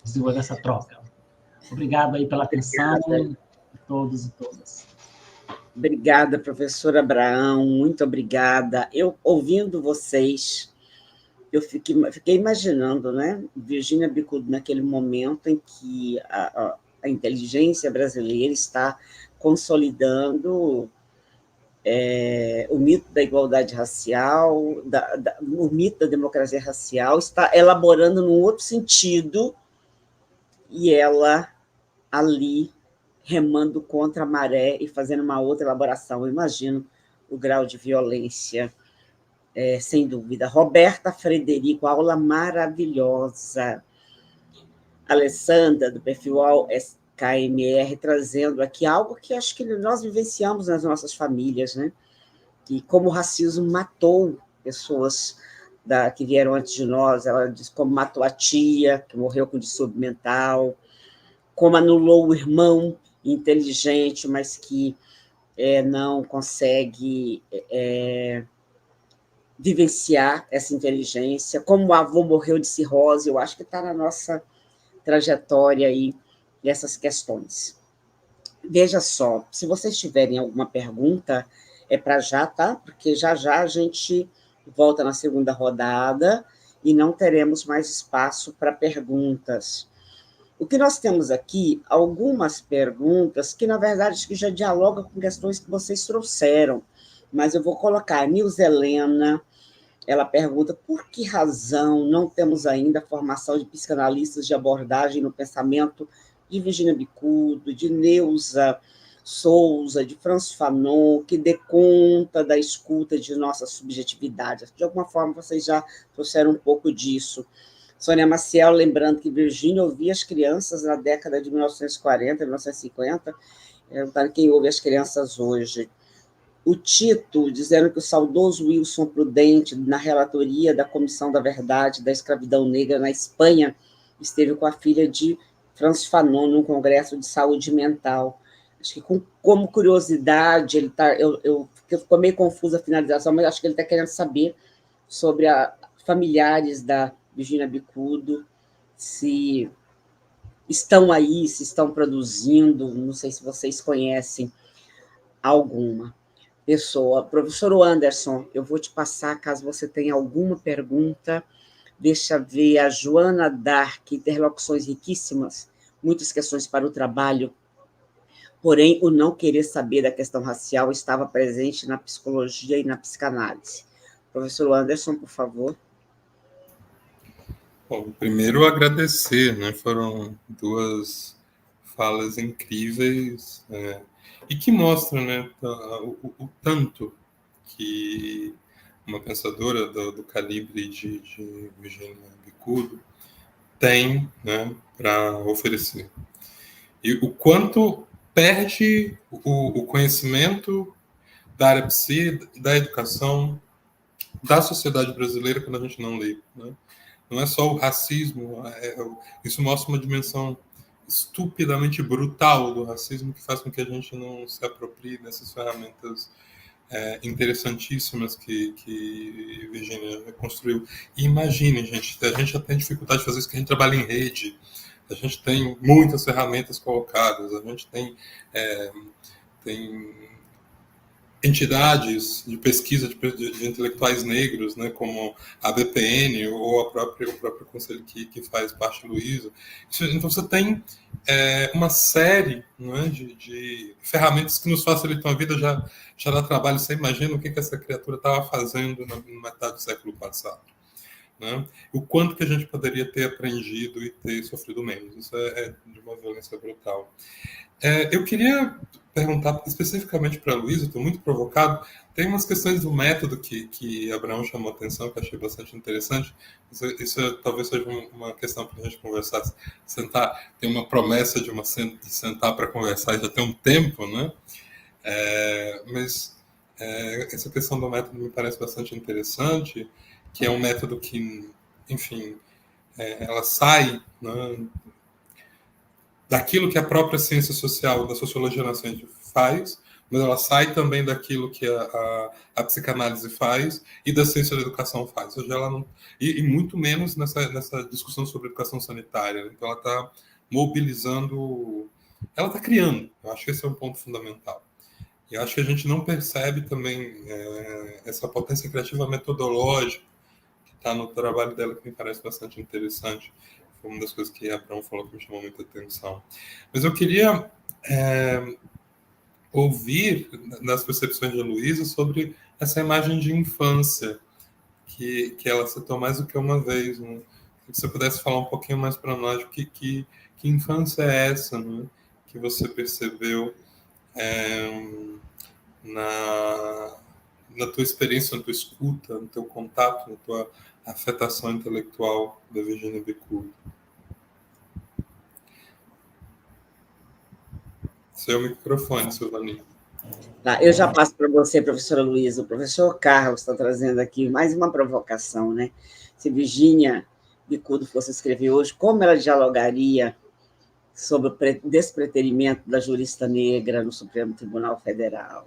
desenvolver essa troca. Obrigado aí pela atenção de todos e todas. Obrigada, professora Abraão, muito obrigada. Eu, ouvindo vocês, eu fiquei imaginando, né, Virginia Bicudo, naquele momento em que a inteligência brasileira está consolidando o mito da igualdade racial, o mito da democracia racial, está elaborando num outro sentido, e ela ali remando contra a maré e fazendo uma outra elaboração. Eu imagino o grau de violência, sem dúvida. Roberta Frederico, aula maravilhosa. Alessandra, do perfil KMR, trazendo aqui algo que acho que nós vivenciamos nas nossas famílias, né? E como o racismo matou pessoas que vieram antes de nós. Ela diz como matou a tia, que morreu com distúrbio mental, como anulou o irmão inteligente, mas que não consegue vivenciar essa inteligência, como o avô morreu de cirrose. Eu acho que está na nossa trajetória aí essas questões. Veja só, se vocês tiverem alguma pergunta, é para já, tá? Porque já a gente volta na segunda rodada e não teremos mais espaço para perguntas. O que nós temos aqui, algumas perguntas que, na verdade, que já dialogam com questões que vocês trouxeram, mas eu vou colocar a Nilza Helena. Ela pergunta por que razão não temos ainda a formação de psicanalistas de abordagem no pensamento de Virginia Bicudo, de Neuza Souza, de François Fanon, que dê conta da escuta de nossa subjetividade. De alguma forma, vocês já trouxeram um pouco disso. Sônia Maciel, lembrando que Virginia ouvia as crianças na década de 1940, 1950, perguntando quem ouve as crianças hoje. o Tito, dizendo que o saudoso Wilson Prudente, na relatoria da Comissão da Verdade da Escravidão Negra na Espanha, esteve com a filha de Franz Fanon num congresso de saúde mental. Acho que, como curiosidade, ele tá, ficou meio confusa a finalização, mas acho que ele está querendo saber sobre familiares da Virginia Bicudo, se estão aí, se estão produzindo, não sei se vocês conhecem alguma pessoa. Professor Anderson, eu vou te passar, caso você tenha alguma pergunta. Deixa ver, a Joana Dark, interlocuções riquíssimas, muitas questões para o trabalho, porém, o não querer saber da questão racial estava presente na psicologia e na psicanálise. Professor Anderson, por favor. Bom, primeiro agradecer, né? Foram duas falas incríveis, e que mostram, né, o tanto que uma pensadora do calibre de Virginia Bicudo tem, né, para oferecer. E o quanto perde o conhecimento da área psi, da educação, da sociedade brasileira quando a gente não lê, né? Não é só o racismo, isso mostra uma dimensão estupidamente brutal do racismo que faz com que a gente não se aproprie dessas ferramentas interessantíssimas que Virginia construiu. E imagine, gente, a gente já tem dificuldade de fazer isso, que a gente trabalha em rede, a gente tem muitas ferramentas colocadas, a gente tem entidades de pesquisa de intelectuais negros, né, como a BPN ou o próprio conselho que faz parte do Luísa. Então você tem uma série, né, de ferramentas que nos facilitam a vida, já dá trabalho. Você imagina o que essa criatura estava fazendo na metade do século passado, né? O quanto que a gente poderia ter aprendido e ter sofrido menos. Isso é de uma violência brutal. Eu queria perguntar especificamente para a Luísa, estou muito provocado. Tem umas questões do método que Abraão chamou a atenção, que eu achei bastante interessante. Isso talvez seja uma questão para a gente conversar, sentar. Tem uma promessa de sentar para conversar já tem um tempo, né? Mas essa questão do método me parece bastante interessante, que é um método que, enfim, ela sai, né, daquilo que a própria ciência social, da sociologia na ciência faz, mas ela sai também daquilo que a psicanálise faz e da ciência da educação faz. Ou seja, ela não, e muito menos nessa discussão sobre educação sanitária. Então, ela está mobilizando, ela está criando. Eu acho que esse é um ponto fundamental. E acho que a gente não percebe também essa potência criativa metodológica que está no trabalho dela, que me parece bastante interessante. Foi uma das coisas que a Abraão falou que me chamou muita atenção. Mas eu queria ouvir nas percepções de Luísa sobre essa imagem de infância que ela citou mais do que uma vez. Né? Se você pudesse falar um pouquinho mais para nós, que infância é essa, né? Que você percebeu na tua experiência, na tua escuta, no teu contato, na tua afetação intelectual da Virginia Bicudo. Seu microfone, Silvani. Tá, eu já passo para você, professora Luísa. O professor Carlos está trazendo aqui mais uma provocação, né? Se Virginia Bicudo fosse escrever hoje, como ela dialogaria sobre o despreterimento da jurista negra no Supremo Tribunal Federal?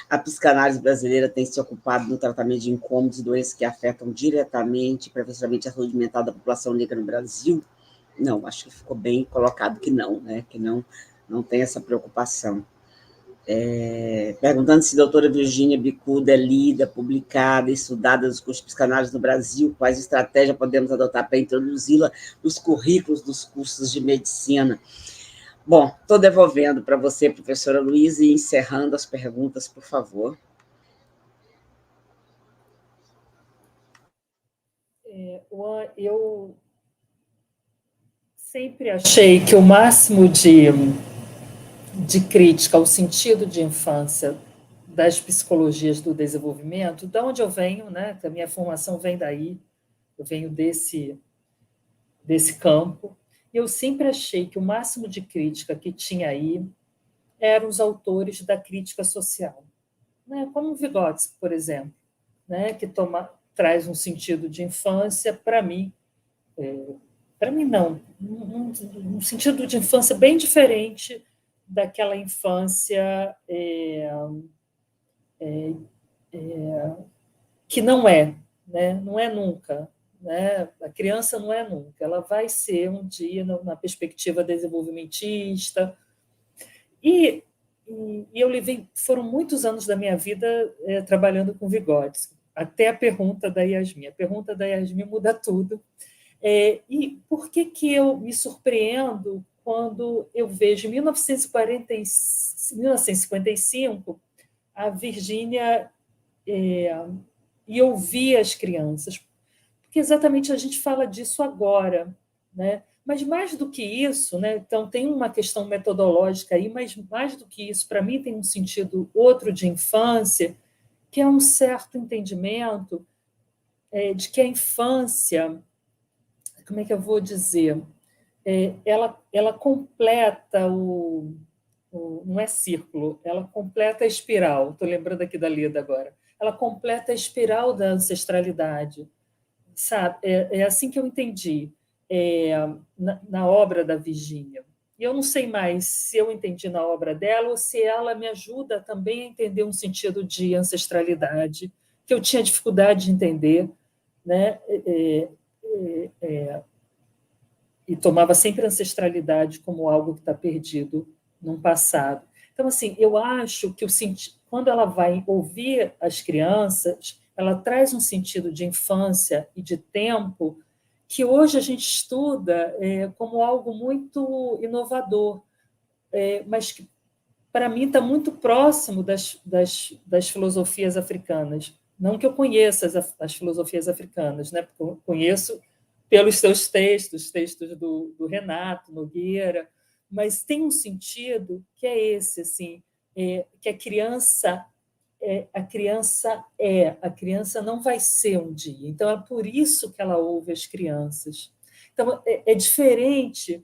A psicanálise brasileira tem se ocupado no tratamento de incômodos e doenças que afetam diretamente, professionalmente, a saúde mental da população negra no Brasil? Não, acho que ficou bem colocado que não, né? Que não tem essa preocupação. Perguntando se a doutora Virginia Bicudo é lida, publicada, estudada nos cursos de psicanálise no Brasil, quais estratégias podemos adotar para introduzi-la nos currículos dos cursos de medicina. Bom, estou devolvendo para você, professora Luísa, e encerrando as perguntas, por favor. Eu sempre achei que o máximo de crítica ao sentido de infância das psicologias do desenvolvimento, de onde eu venho, né, que a minha formação vem daí, eu venho desse campo, e eu sempre achei que o máximo de crítica que tinha aí eram os autores da crítica social, né? Como Vygotsky, por exemplo, né? Que traz um sentido de infância, para mim não, um sentido de infância bem diferente daquela infância que não é, né? Não é nunca. Né? A criança não é nunca, ela vai ser um dia na perspectiva desenvolvimentista. E eu levei, foram muitos anos da minha vida trabalhando com Vygotsky, até a pergunta da Yasmin. A pergunta da Yasmin muda tudo. E por que eu me surpreendo quando eu vejo em 1955 a Virgínia e ouvir as crianças? Porque exatamente a gente fala disso agora, né? Mas mais do que isso, né? Então tem uma questão metodológica aí, mas mais do que isso, para mim tem um sentido outro de infância, que é um certo entendimento de que a infância, como é que eu vou dizer, ela completa não é círculo, ela completa a espiral. Estou lembrando aqui da Lida agora. Ela completa a espiral da ancestralidade. Sabe? É assim que eu entendi na obra da Virgínia. E eu não sei mais se eu entendi na obra dela ou se ela me ajuda também a entender um sentido de ancestralidade que eu tinha dificuldade de entender, né? E tomava sempre a ancestralidade como algo que está perdido num passado. Então, assim, eu acho que quando ela vai ouvir as crianças, ela traz um sentido de infância e de tempo que hoje a gente estuda como algo muito inovador, mas que, para mim, está muito próximo das filosofias africanas. Não que eu conheça as filosofias africanas, né? Porque eu conheço pelos seus textos do Renato Nogueira, mas tem um sentido que é esse, assim, que a criança não vai ser um dia. Então, é por isso que ela ouve as crianças. Então, é diferente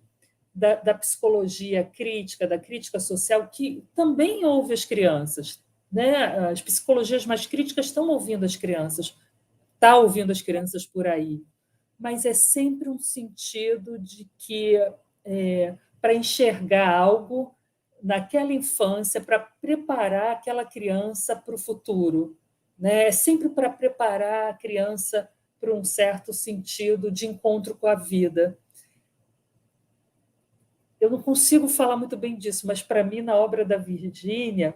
da psicologia crítica, da crítica social, que também ouve as crianças. Né? As psicologias mais críticas estão ouvindo as crianças, está ouvindo as crianças por aí. Mas é sempre um sentido de que, para enxergar algo naquela infância, para preparar aquela criança para o futuro. Né? É sempre para preparar a criança para um certo sentido de encontro com a vida. Eu não consigo falar muito bem disso, mas, para mim, na obra da Virgínia,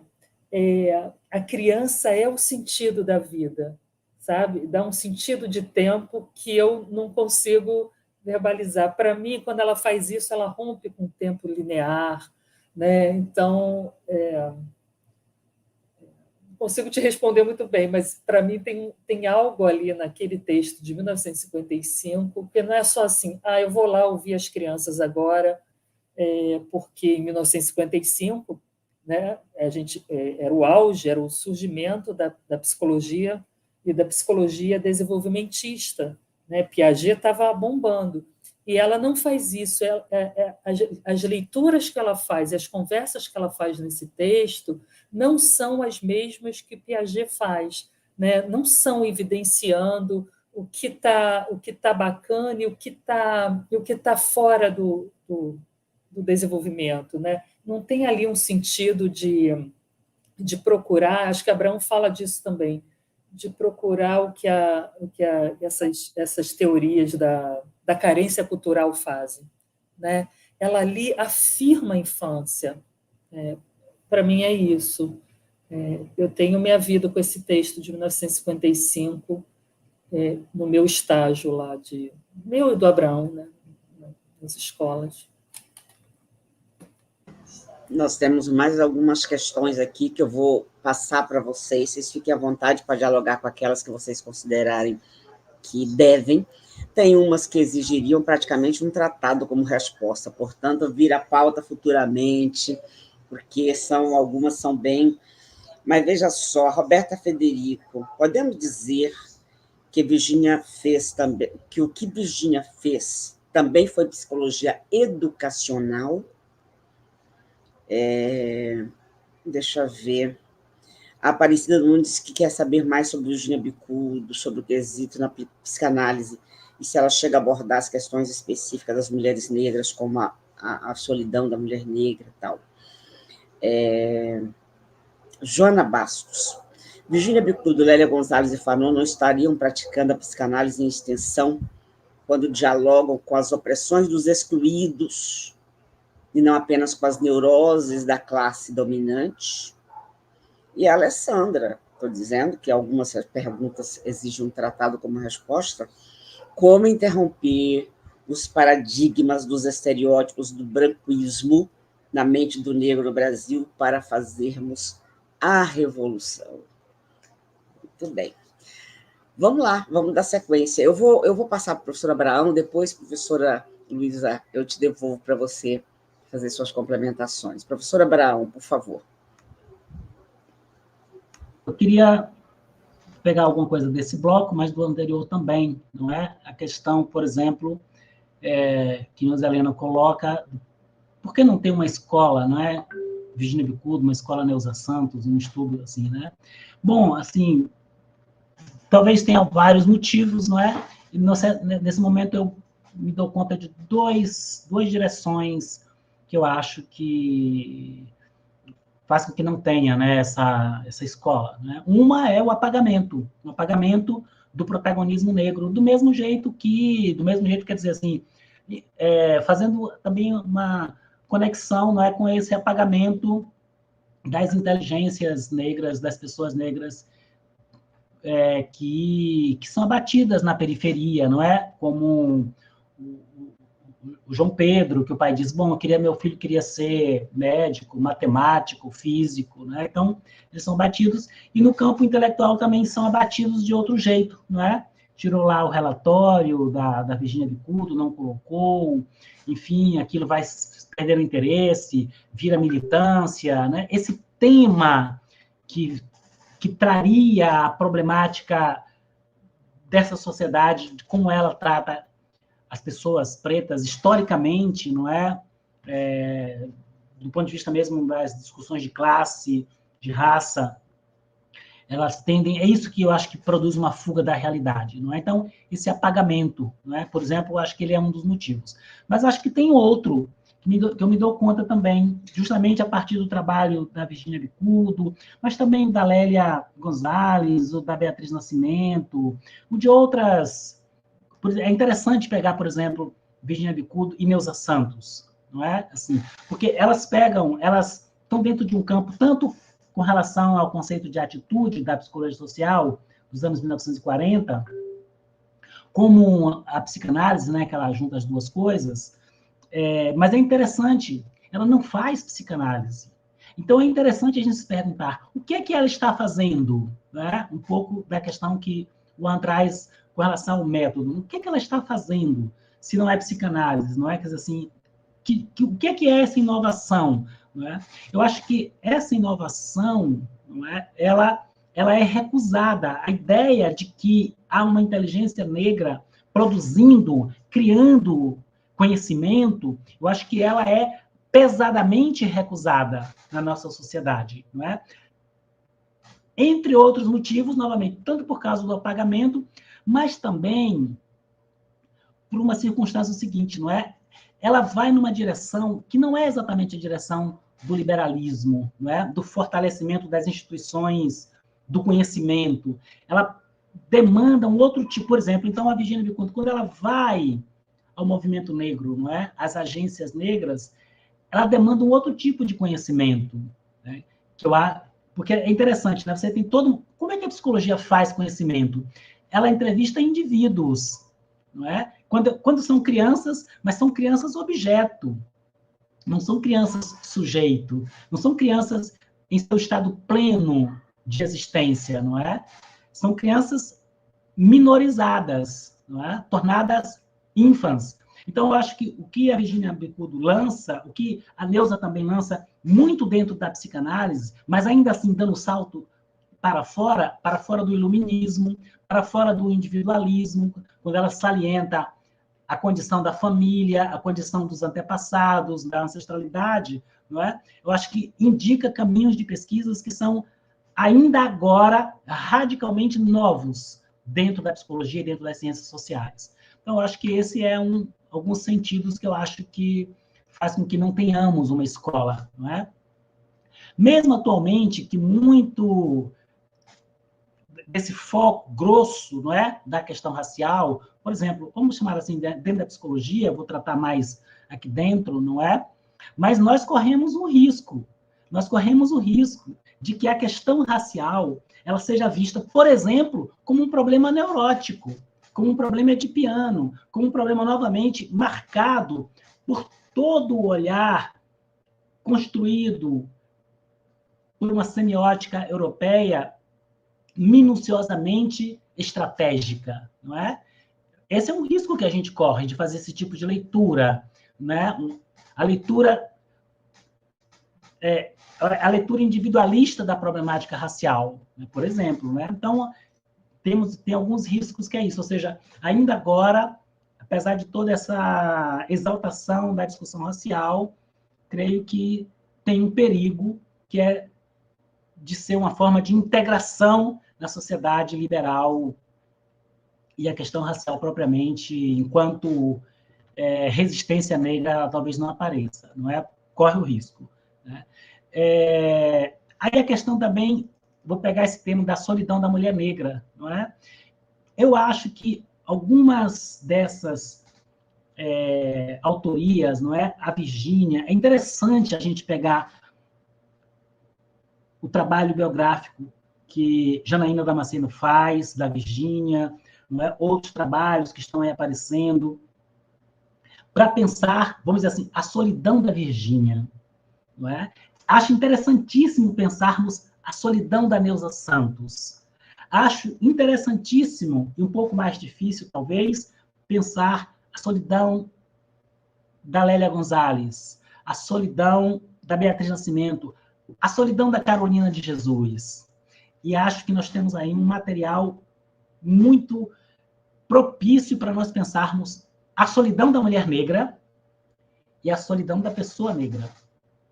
a criança é o sentido da vida, sabe? Dá um sentido de tempo que eu não consigo verbalizar. Para mim, quando ela faz isso, ela rompe com o tempo linear, né? Então, não consigo te responder muito bem, mas, para mim, tem algo ali naquele texto de 1955 que não é só assim, eu vou lá ouvir as crianças agora, porque em 1955, né, era o auge, era o surgimento da psicologia e da psicologia desenvolvimentista. Né? Piaget estava bombando. E ela não faz isso. As leituras que ela faz, as conversas que ela faz nesse texto, não são as mesmas que Piaget faz. Né? Não são evidenciando o que tá bacana e o que tá fora do desenvolvimento. Né? Não tem ali um sentido de procurar, acho que Abraão fala disso também, de procurar o que essas teorias da carência cultural fazem. Né? Ela ali afirma a infância. Para mim é isso. Eu tenho minha vida com esse texto de 1955, no meu estágio lá, meu e do Abraão, né? Nas escolas. Nós temos mais algumas questões aqui que eu vou passar para vocês. Vocês fiquem à vontade para dialogar com aquelas que vocês considerarem que devem. Tem umas que exigiriam praticamente um tratado como resposta, portanto, vira a pauta futuramente, porque algumas são bem... Mas veja só, Roberta Federico, podemos dizer que Virgínia fez também, que o que Virgínia fez também foi psicologia educacional? Deixa eu ver. A Aparecida Nunes, que quer saber mais sobre Virginia Bicudo, sobre o quesito na psicanálise, e se ela chega a abordar as questões específicas das mulheres negras, como a solidão da mulher negra e tal. Joana Bastos. Virginia Bicudo, Lélia Gonzalez e Fanon não estariam praticando a psicanálise em extensão quando dialogam com as opressões dos excluídos e não apenas com as neuroses da classe dominante? E a Alessandra, estou dizendo que algumas perguntas exigem um tratado como resposta. Como interromper os paradigmas dos estereótipos do branquismo na mente do negro no Brasil para fazermos a revolução? Muito bem. Vamos lá, vamos dar sequência. Eu vou passar para a professora Abraão, depois, professora Luísa, eu te devolvo para você fazer suas complementações. Professora Abraão, por favor. Eu queria pegar alguma coisa desse bloco, mas do anterior também, não é? A questão, por exemplo, que a Helena coloca, por que não tem uma escola, não é? Virginia Bicudo, uma escola Neuza Santos, um estudo assim, né? Bom, assim, talvez tenha vários motivos, não é? E nesse momento eu me dou conta de duas direções que eu acho que faz com que não tenha, né, essa escola, né? Uma é o apagamento do protagonismo negro, do mesmo jeito, quer dizer assim, fazendo também uma conexão, não é, com esse apagamento das inteligências negras, das pessoas negras que são abatidas na periferia, não é? Como o João Pedro, que o pai diz, bom, meu filho queria ser médico, matemático, físico, né? Então, eles são abatidos, e no campo intelectual também são abatidos de outro jeito, não é? Tirou lá o relatório da Virginia Bicudo, não colocou, enfim, aquilo vai perder o interesse, vira militância, né? Esse tema que traria a problemática dessa sociedade, de como ela trata as pessoas pretas historicamente, não é? Do ponto de vista mesmo das discussões de classe, de raça, elas tendem, é isso que eu acho que produz uma fuga da realidade, não é? Então, esse apagamento, não é? Por exemplo, eu acho que ele é um dos motivos. Mas eu acho que tem outro, que eu me dou conta também, justamente a partir do trabalho da Virginia Bicudo, mas também da Lélia Gonzalez, ou da Beatriz Nascimento, ou de outras. É interessante pegar, por exemplo, Virginia Bicudo e Neuza Santos, não é? Assim, porque elas estão dentro de um campo, tanto com relação ao conceito de atitude da psicologia social dos anos 1940, como a psicanálise, né, que ela junta as duas coisas, mas é interessante, ela não faz psicanálise. Então, é interessante a gente se perguntar o que é que ela está fazendo, né? Um pouco da questão que o Juan traz com relação ao método. O que é que ela está fazendo, se não é psicanálise, não é? Quer dizer assim, o que é essa inovação? Não é? Eu acho que essa inovação, não é? Ela é recusada. A ideia de que há uma inteligência negra produzindo, criando conhecimento, eu acho que ela é pesadamente recusada na nossa sociedade, não é? Entre outros motivos, novamente, tanto por causa do apagamento, mas também por uma circunstância seguinte, não é? Ela vai numa direção que não é exatamente a direção do liberalismo, não é? Do fortalecimento das instituições do conhecimento. Ela demanda um outro tipo, por exemplo, então a Virginia Bicudo, quando ela vai ao movimento negro, não é? Às agências negras, ela demanda um outro tipo de conhecimento, né? Porque é interessante, né? Você tem todo. Como é que a psicologia faz conhecimento? Ela entrevista indivíduos, não é? Quando são crianças, mas são crianças objeto, não são crianças sujeito, não são crianças em seu estado pleno de existência, não é? São crianças minorizadas, não é? Tornadas ínfãs. Então, eu acho que o que a Virginia Bicudo lança, o que a Neuza também lança, muito dentro da psicanálise, mas ainda assim dando salto para fora do iluminismo, para fora do individualismo, quando ela salienta a condição da família, a condição dos antepassados, da ancestralidade, não é? Eu acho que indica caminhos de pesquisas que são ainda agora radicalmente novos dentro da psicologia e dentro das ciências sociais. Então, eu acho que esse é alguns sentidos que eu acho que faz com que não tenhamos uma escola, não é? Mesmo atualmente, que muito desse foco grosso, não é, da questão racial, por exemplo, vamos chamar assim, dentro da psicologia, vou tratar mais aqui dentro, não é? Mas nós corremos o risco de que a questão racial ela seja vista, por exemplo, como um problema neurótico, como um problema edipiano, como um problema, novamente, marcado por todo o olhar construído por uma semiótica europeia minuciosamente estratégica, não é? Esse é um risco que a gente corre de fazer esse tipo de leitura, né? A leitura individualista da problemática racial, né? Por exemplo, né? Então tem alguns riscos que é isso, ou seja, ainda agora, apesar de toda essa exaltação da discussão racial, creio que tem um perigo que é de ser uma forma de integração na sociedade liberal e a questão racial propriamente, enquanto resistência negra, talvez não apareça, não é? Corre o risco. Né? Aí a questão também, vou pegar esse tema da solidão da mulher negra, não é? Eu acho que algumas dessas autorias, não é? A Virgínia, é interessante a gente pegar o trabalho biográfico que Janaína Damasceno faz, da Virgínia, não é? Outros trabalhos que estão aí aparecendo, para pensar, vamos dizer assim, a solidão da Virgínia. Não é? Acho interessantíssimo pensarmos a solidão da Neuza Santos. Acho interessantíssimo, e um pouco mais difícil, talvez, pensar a solidão da Lélia Gonzalez, a solidão da Beatriz Nascimento, a solidão da Carolina de Jesus. E acho que nós temos aí um material muito propício para nós pensarmos a solidão da mulher negra e a solidão da pessoa negra.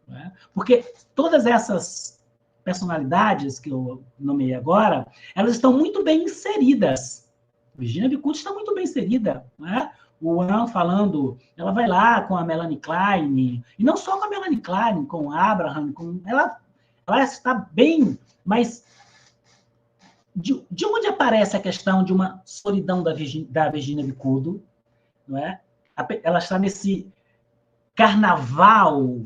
Né? Porque todas essas personalidades que eu nomeei agora, elas estão muito bem inseridas. Virginia Bicucci está muito bem inserida. Né? O Anne falando, ela vai lá com a Melanie Klein, e não só com a Melanie Klein, com o Abraham, ela está bem, mas de onde aparece a questão de uma solidão da Virginia Bicudo? Não é? Ela está nesse carnaval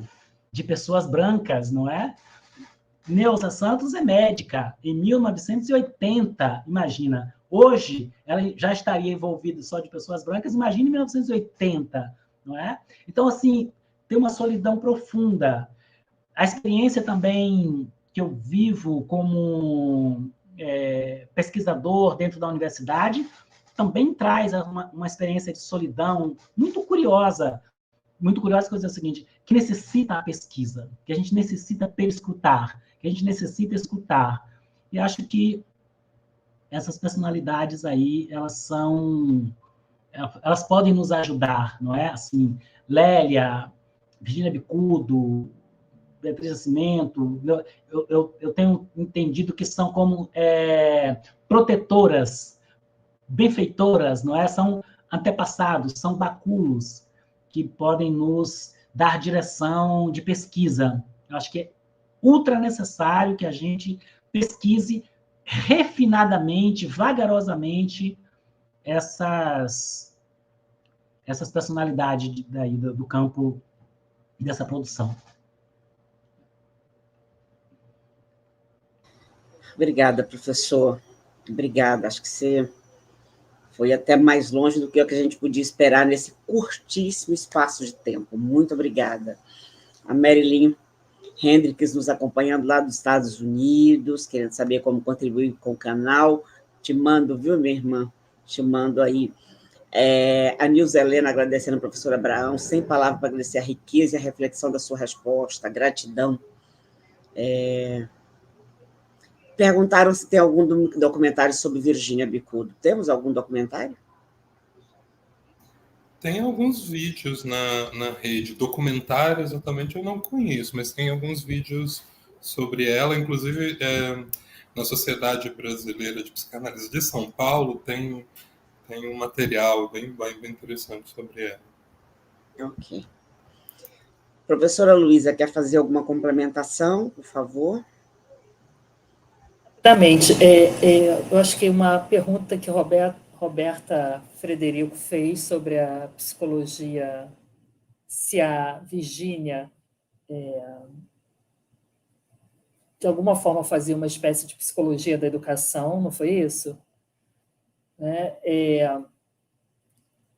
de pessoas brancas, não é? Neuza Santos é médica, em 1980, imagina. Hoje, ela já estaria envolvida só de pessoas brancas, imagina em 1980, não é? Então, assim, tem uma solidão profunda. A experiência também que eu vivo como pesquisador dentro da universidade também traz uma experiência de solidão muito curiosa, que é o seguinte, que necessita a pesquisa, que a gente necessita perscrutar, que a gente necessita escutar. E acho que essas personalidades aí, elas podem nos ajudar, não é? Assim, Lélia, Virginia Bicudo, Beatriz Nascimento, eu tenho entendido que são como protetoras, benfeitoras, não é? São antepassados, são báculos que podem nos dar direção de pesquisa. Eu acho que é ultra necessário que a gente pesquise refinadamente, vagarosamente, essas personalidades daí do campo dessa produção. Obrigada, professor. Obrigada. Acho que você foi até mais longe do que o que a gente podia esperar nesse curtíssimo espaço de tempo. Muito obrigada. A Marilyn Hendricks nos acompanhando lá dos Estados Unidos, querendo saber como contribuir com o canal. Te mando, viu, minha irmã? Te mando aí. A Nilza Helena agradecendo ao professor Abraão, sem palavras para agradecer a riqueza e a reflexão da sua resposta. Gratidão. Perguntaram se tem algum documentário sobre Virginia Bicudo. Temos algum documentário? Tem alguns vídeos na rede, documentários exatamente eu não conheço, mas tem alguns vídeos sobre ela, inclusive na Sociedade Brasileira de Psicanálise de São Paulo tem um material bem interessante sobre ela. Ok. Professora Luísa, quer fazer alguma complementação, por favor? Rapidamente, eu acho que uma pergunta que Roberta Frederico fez sobre a psicologia, se a Virgínia, de alguma forma, fazia uma espécie de psicologia da educação, não foi isso? Né?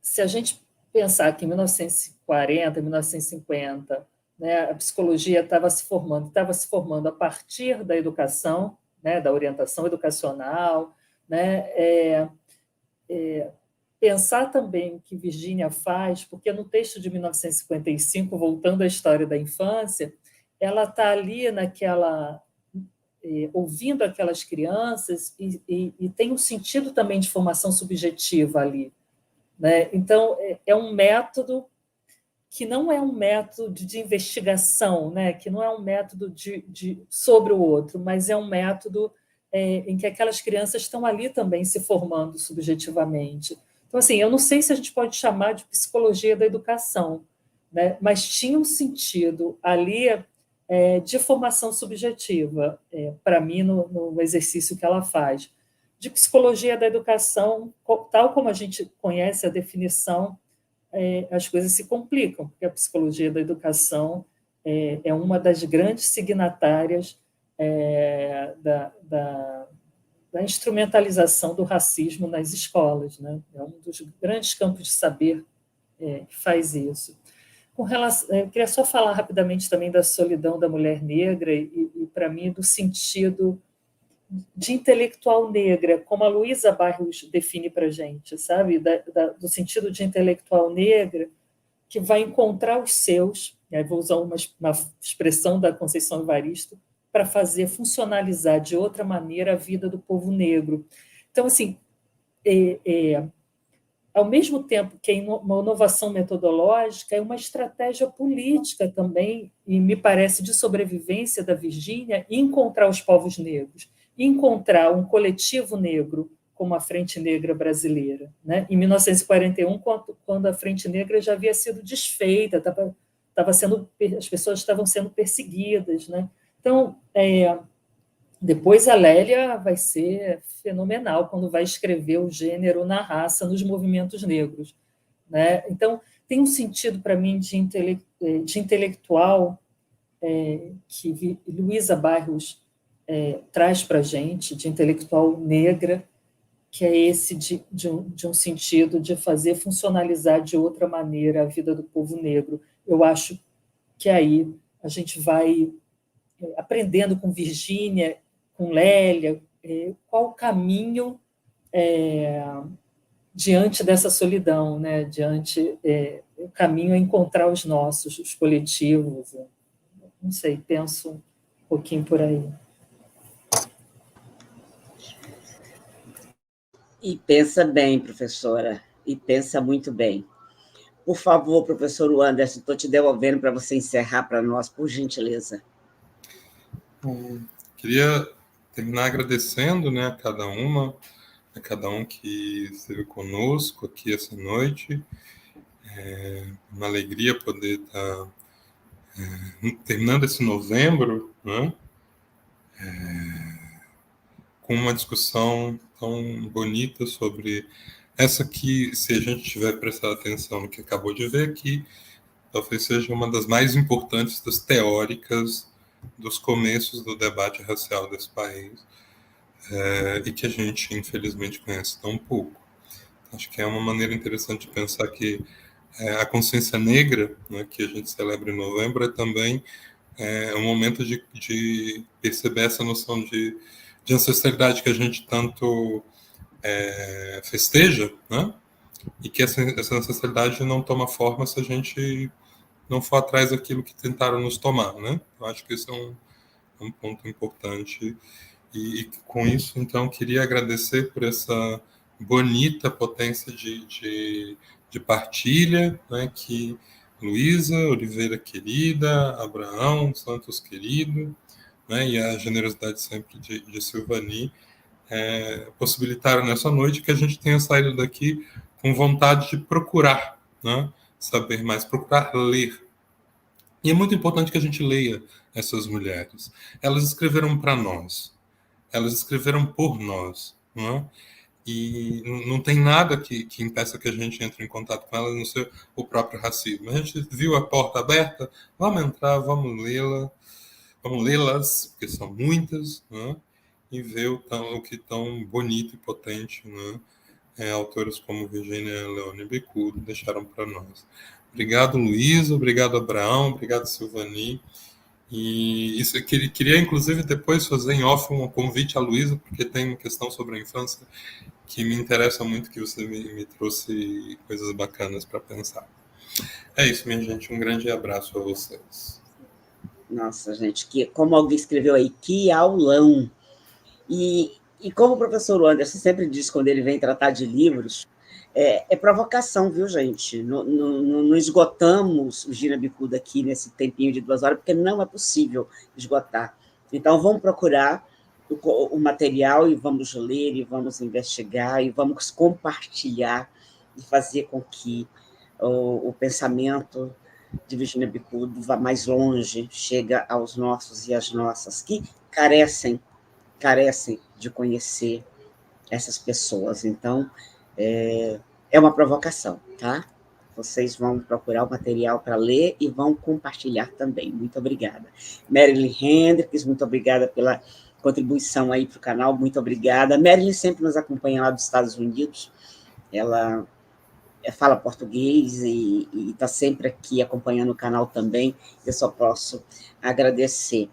Se a gente pensar que em 1940, 1950, né, a psicologia estava se formando a partir da educação, né, da orientação educacional, né, pensar também o que Virgínia faz, porque no texto de 1955, voltando à história da infância, ela está ali ouvindo aquelas crianças e tem um sentido também de formação subjetiva ali. Né? Então, é um método que não é um método de investigação, né? Que não é um método sobre o outro, mas é um método em que aquelas crianças estão ali também se formando subjetivamente. Então, assim, eu não sei se a gente pode chamar de psicologia da educação, né? Mas tinha um sentido ali de formação subjetiva, para mim, no exercício que ela faz. De psicologia da educação, tal como a gente conhece a definição, as coisas se complicam, porque a psicologia da educação é uma das grandes signatárias da instrumentalização do racismo nas escolas, né? É um dos grandes campos de saber que faz isso. Eu queria só falar rapidamente também da solidão da mulher negra e para mim, do sentido de intelectual negra, como a Luísa Barros define para a gente, sabe? Do sentido de intelectual negra que vai encontrar os seus, vou usar uma expressão da Conceição Evaristo, para fazer funcionalizar de outra maneira a vida do povo negro. Então, assim, ao mesmo tempo que é uma inovação metodológica, é uma estratégia política também, e me parece de sobrevivência da Virgínia, encontrar os povos negros, encontrar um coletivo negro como a Frente Negra Brasileira. Né? Em 1941, quando a Frente Negra já havia sido desfeita, as pessoas estavam sendo perseguidas. Né? Então, depois a Lélia vai ser fenomenal quando vai escrever o gênero na raça nos movimentos negros. Né? Então, tem um sentido para mim de intelectual que Luísa Barros traz para a gente, de intelectual negra, que é esse de um sentido de fazer funcionalizar de outra maneira a vida do povo negro. Eu acho que aí a gente vai aprendendo com Virgínia, com Lélia, qual o caminho diante dessa solidão, né? Diante o caminho a encontrar os nossos, os coletivos. Não sei, penso um pouquinho por aí. E pensa bem, professora, e pensa muito bem. Por favor, professor Anderson, estou te devolvendo para você encerrar para nós, por gentileza. Queria terminar agradecendo, né, a cada um que esteve conosco aqui essa noite. Uma alegria poder estar terminando esse novembro, né, com uma discussão tão bonita sobre essa que, se a gente tiver prestado atenção no que acabou de ver aqui, talvez seja uma das mais importantes das teóricas dos começos do debate racial desse país, e que a gente, infelizmente, conhece tão pouco. Acho que é uma maneira interessante de pensar que a consciência negra, né, que a gente celebra em novembro, é também um momento de perceber essa noção de ancestralidade que a gente tanto festeja, né? E que essa ancestralidade não toma forma se a gente não for atrás daquilo que tentaram nos tomar, né? Eu acho que esse é um ponto importante. E com isso, então, queria agradecer por essa bonita potência de de partilha, né, que Luísa Oliveira querida, Abraão Santos querido, né, e a generosidade sempre de Silvani possibilitaram nessa noite que a gente tenha saído daqui com vontade de procurar, né, saber mais, procurar ler. E é muito importante que a gente leia essas mulheres. Elas escreveram para nós, elas escreveram por nós, né? E não tem nada que impeça que a gente entre em contato com elas, não ser o próprio racismo. A gente viu a porta aberta, vamos entrar, vamos lê-las, porque são muitas, né? E ver o que tão bonito e potente, né? Autores como Virginia Leone Bicudo deixaram para nós. Obrigado, Luísa, obrigado, Abraão, obrigado, Silvani. E isso eu queria, inclusive, depois fazer em off um convite à Luísa, porque tem uma questão sobre a infância que me interessa muito, que você me trouxe coisas bacanas para pensar. É isso, minha gente. Um grande abraço a vocês. Nossa, gente, como alguém escreveu aí, que aulão! E como o professor Anderson sempre diz quando ele vem tratar de livros, é provocação, viu, gente? Não esgotamos o Gira Bicuda aqui nesse tempinho de 2 horas, porque não é possível esgotar. Então, vamos procurar o material e vamos ler, e vamos investigar, e vamos compartilhar, e fazer com que o pensamento de Virginia Bicudo vá mais longe, chega aos nossos e às nossas, que carecem de conhecer essas pessoas. Então, é uma provocação, tá? Vocês vão procurar o material para ler e vão compartilhar também. Muito obrigada. Marilyn Hendricks, muito obrigada pela contribuição aí para o canal, muito obrigada. Marilyn sempre nos acompanha lá dos Estados Unidos, ela fala português e está sempre aqui acompanhando o canal também, eu só posso agradecer.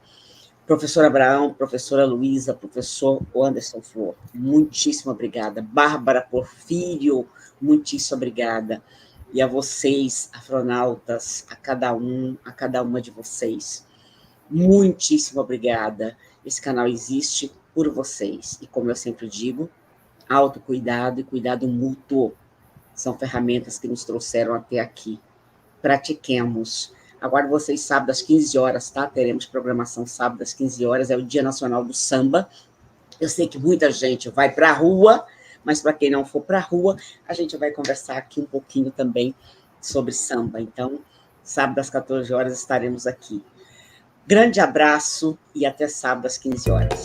Professor Abraão, professora Luísa, professor Anderson Flor, muitíssimo obrigada. Bárbara Porfírio, muitíssimo obrigada. E a vocês, afronautas, a cada uma de vocês, muitíssimo obrigada. Esse canal existe por vocês. E como eu sempre digo, autocuidado e cuidado mútuo são ferramentas que nos trouxeram até aqui. Pratiquemos. Aguardo vocês sábado às 15 horas, tá? Teremos programação sábado às 15 horas, é o Dia Nacional do Samba. Eu sei que muita gente vai para a rua, mas para quem não for para a rua, a gente vai conversar aqui um pouquinho também sobre samba. Então, sábado às 14 horas estaremos aqui. Grande abraço e até sábado às 15 horas.